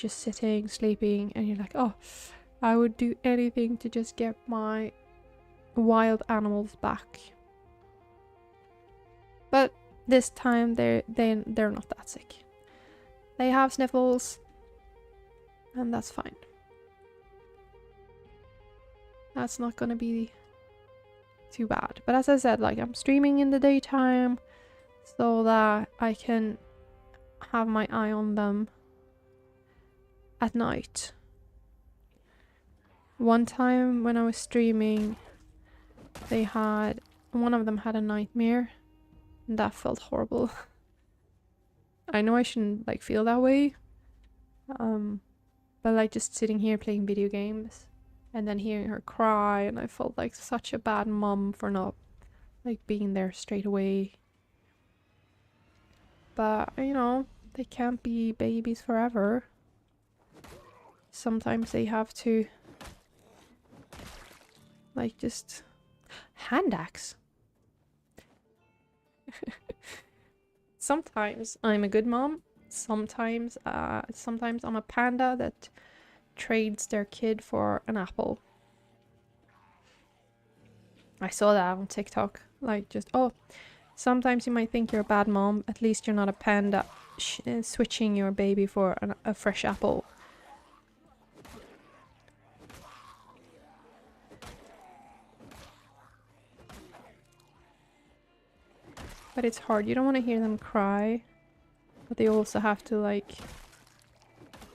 sitting, sleeping, and you're like, oh, I would do anything to just get my wild animals back. But this time they're not that sick. They have sniffles, and that's fine. That's not gonna be too bad. But as I said, like, I'm streaming in the daytime so that I can have my eye on them at night. One time when I was streaming, one of them had a nightmare, and that felt horrible. I know I shouldn't like feel that way, but like just sitting here playing video games and then hearing her cry, and I felt like such a bad mom for not like being there straight away. But you know, they can't be babies forever. Sometimes they have to like just hand axe. Sometimes I'm a good mom. Sometimes I'm a panda that trades their kid for an apple. I saw that on TikTok. Like, just, oh, sometimes you might think you're a bad mom. At least you're not a panda switching your baby for a fresh apple. But it's hard. You don't want to hear them cry. But they also have to, like,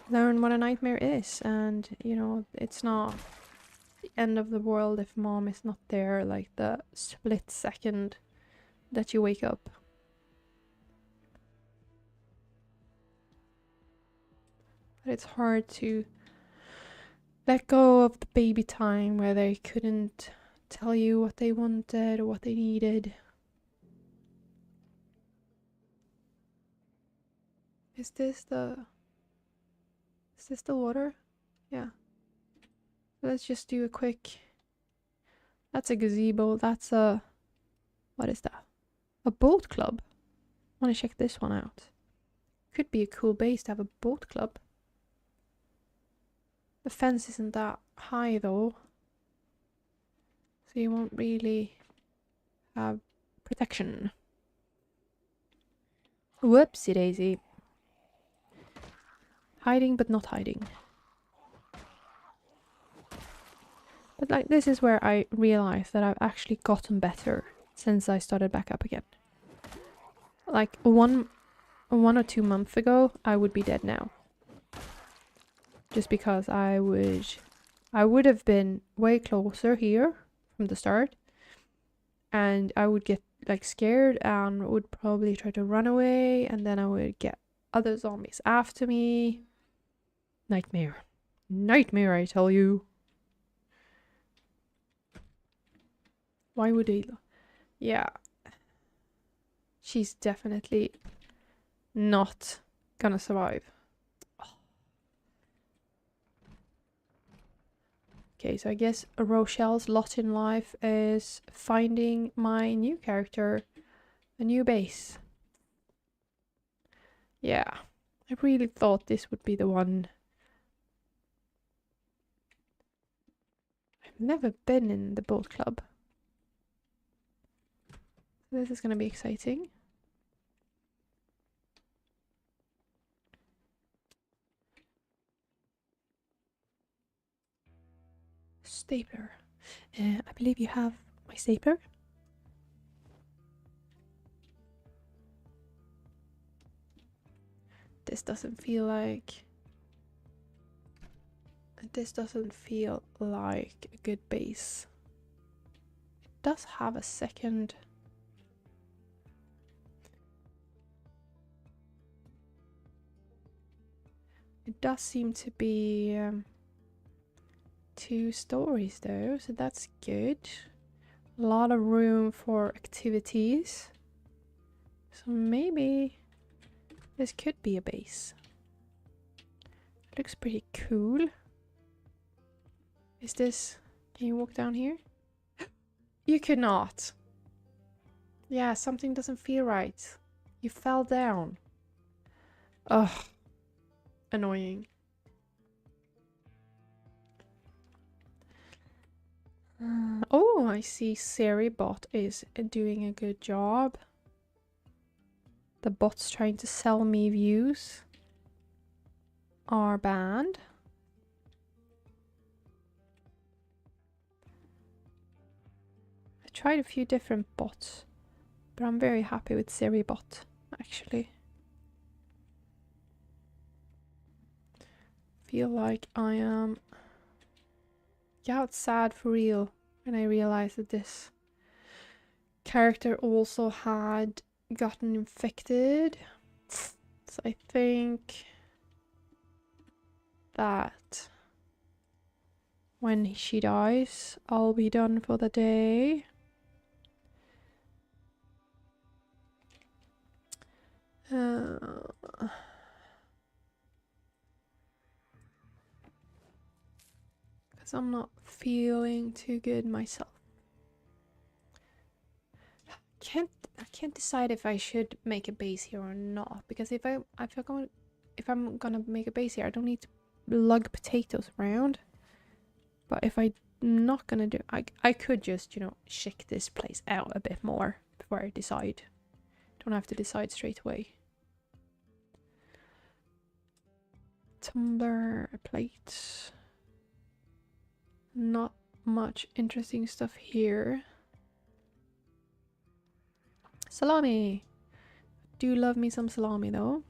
learn what a nightmare is. And, you know, it's not the end of the world if mom is not there, like, the split second that you wake up. But it's hard to let go of the baby time where they couldn't tell you what they wanted or what they needed. Is this the water? Yeah. Let's just do a quick... That's a gazebo. That's a... What is that? A boat club. I want to check this one out. Could be a cool base to have a boat club. The fence isn't that high though, so you won't really have protection. Whoopsie daisy. Hiding but not hiding. But like, this is where I realized that I've actually gotten better since I started back up again. Like 1 or 2 months ago, I would be dead now. Just because I would have been way closer here from the start, and I would get like scared and would probably try to run away, and then I would get other zombies after me. Nightmare. Nightmare, I tell you. Why would they? Yeah. She's definitely not gonna survive. Okay, so I guess Rochelle's lot in life is finding my new character a new base. Yeah, I really thought this would be the one. I've never been in the boat club. This is gonna be exciting. Stapler. I believe you have my stapler. This doesn't feel like... This doesn't feel like a good base. It does have a second... It does seem to be 2 stories though, so that's good. A lot of room for activities. So maybe this could be a base. It looks pretty cool. Is this... Can you walk down here? You could not. Yeah, something doesn't feel right. You fell down. Ugh. Annoying. Oh, I see Seribot is doing a good job. The bots trying to sell me views are banned. I tried a few different bots, but I'm very happy with Seribot, actually. Feel like I am... Yeah, it's sad for real when I realized that this character also had gotten infected. So I think that when she dies, I'll be done for the day. Because I'm not feeling too good myself. I can't decide if I should make a base here or not, because if I'm gonna make a base here, I don't need to lug potatoes around. But if I'm not gonna do, I could just, you know, check this place out a bit more before I decide. Don't have to decide straight away. Tumbler, plate. Not much interesting stuff here. Salami! Do love me some salami though.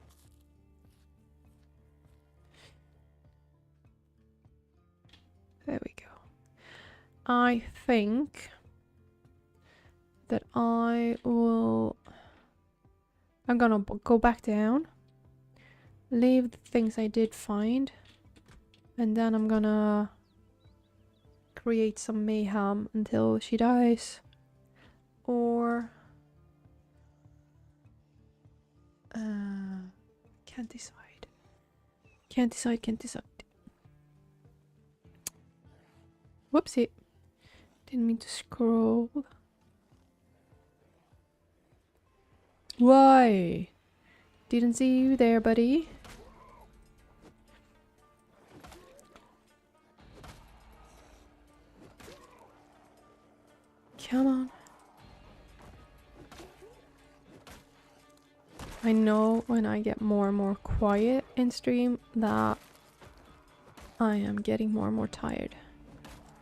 There we go. I think that I'm gonna go back down, leave the things I did find, and then I'm gonna create some mayhem until she dies. Or can't decide. Can't decide. Whoopsie. Didn't mean to scroll. Why? Didn't see you there, buddy. Come on. I know when I get more and more quiet in stream that I am getting more and more tired.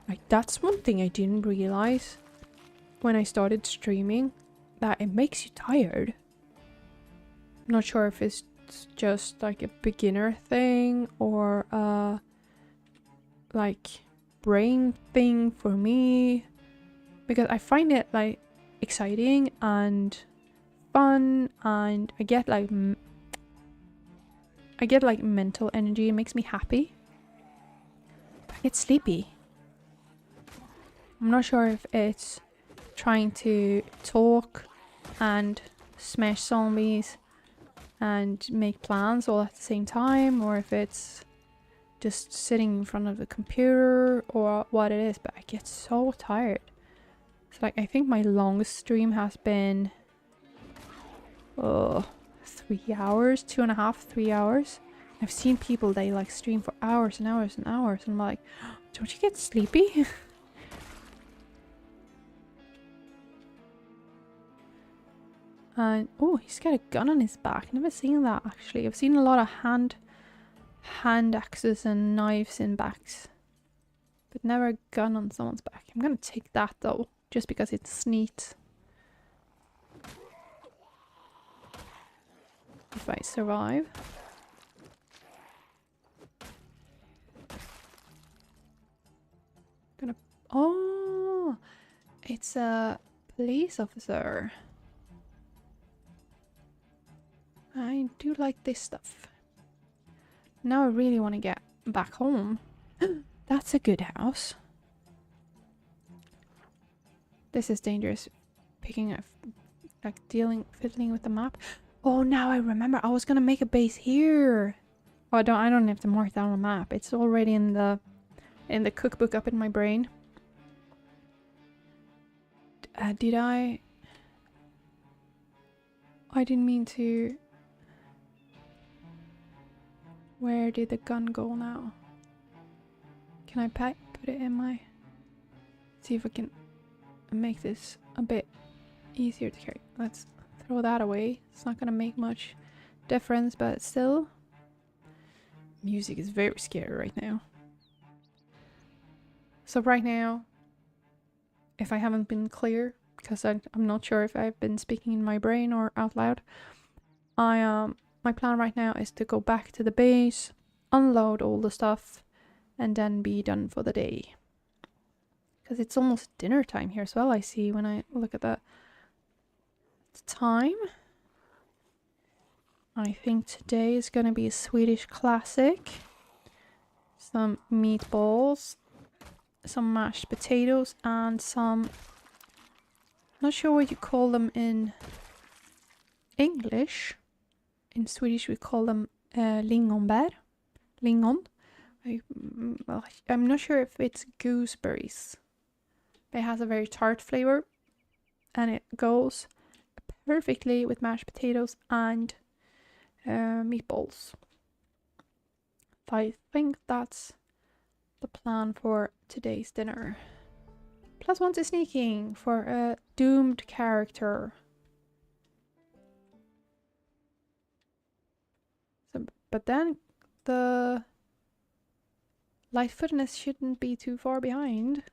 Like, that's one thing I didn't realize when I started streaming, that it makes you tired. I'm not sure if it's just like a beginner thing or like brain thing for me, because I find it like exciting and fun, and I get like I get like mental energy. It makes me happy. But I get sleepy. I'm not sure if it's trying to talk and smash zombies and make plans all at the same time, or if it's just sitting in front of the computer, or what it is, but I get so tired. So like, I think my longest stream has been 3 hours, 2.5, 3 hours. I've seen people, they like stream for hours and hours and hours, and I'm like, don't you get sleepy? And oh, he's got a gun on his back. Never seen that actually. I've seen a lot of hand axes and knives in backs, but never a gun on someone's back. I'm gonna take that though, just because it's neat. If I survive. Oh, it's a police officer. I do like this stuff. Now I really want to get back home. That's a good house. This is dangerous. Picking up, like fiddling with the map. Oh, now I remember. I was gonna make a base here. Oh, I don't have to mark down a map. It's already in the cookbook up in my brain. Did I? I didn't mean to. Where did the gun go now? Can I put it in my... See if I can make this a bit easier to carry. Let's throw that away. It's not gonna make much difference, but still. Music is very scary right now. So right now, if I haven't been clear, because I'm not sure if I've been speaking in my brain or out loud, my plan right now is to go back to the base, unload all the stuff, and then be done for the day. Because it's almost dinner time here as well, I see when I look at the time. I think today is going to be a Swedish classic. Some meatballs, some mashed potatoes, and some... Not sure what you call them in English. In Swedish we call them lingonbär. Lingon. I'm not sure if it's gooseberries. It has a very tart flavor. And it goes perfectly with mashed potatoes and meatballs. I think that's the plan for today's dinner. +1 to sneaking for a doomed character. But then the lightfootedness shouldn't be too far behind.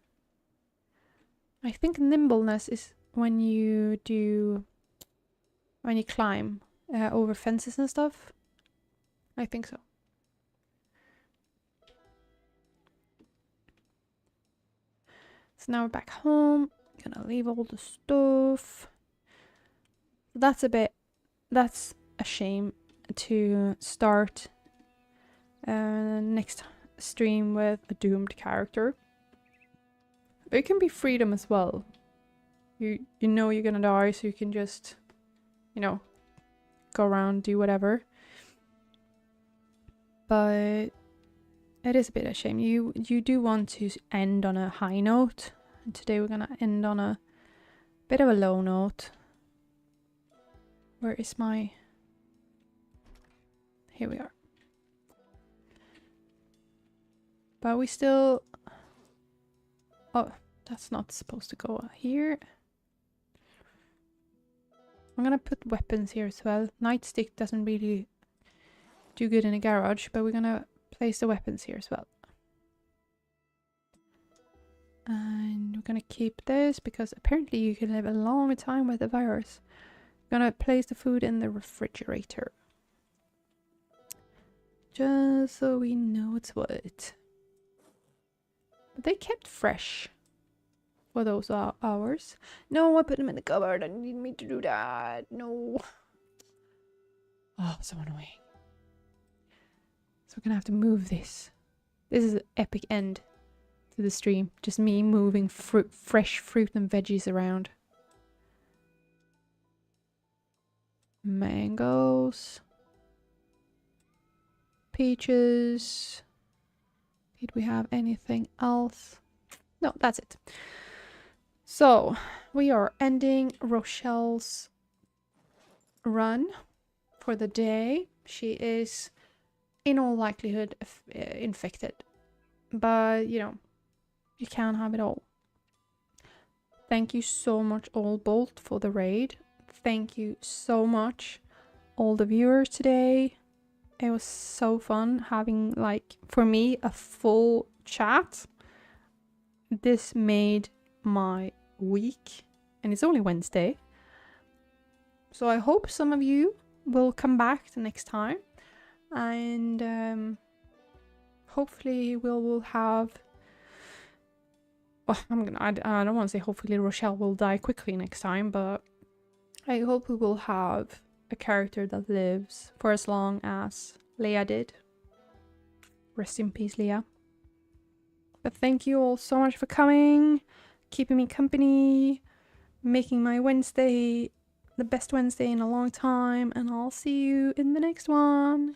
I think nimbleness is when you climb over fences and stuff. I think so. So now we're back home. Gonna leave all the stuff. That's a shame to start next stream with a doomed character. But it can be freedom as well. You know you're gonna die, so you can just, you know, go around, do whatever. But it is a bit of a shame. You do want to end on a high note. And today we're gonna end on a bit of a low note. Where is my... Here we are. But we still... Oh, that's not supposed to go here. I'm gonna put weapons here as well. Nightstick doesn't really do good in a garage, but we're gonna place the weapons here as well. And we're gonna keep this because apparently you can live a long time with the virus. We're gonna place the food in the refrigerator. Just so we know what's what. But they kept fresh for those hours. No, I put them in the cupboard. I didn't need me to do that. No. Oh, so annoying. So we're gonna have to move this. This is an epic end to the stream. Just me moving fresh fruit and veggies around. Mangoes. Peaches. Did we have anything else? No, that's it. So we are ending Rochelle's run for the day. She is in all likelihood infected, but you know, you can't have it all. Thank you so much, All Bolt, for the raid. Thank you so much, all the viewers today. It was so fun having, like, for me, a full chat. This made my week, and it's only Wednesday. So I hope some of you will come back the next time, and hopefully we'll have. Well, I don't want to say hopefully Rochelle will die quickly next time, but I hope we will have a character that lives for as long as Leah did. Rest in peace, Leah. But thank you all so much for coming, keeping me company, making my Wednesday the best Wednesday in a long time, and I'll see you in the next one.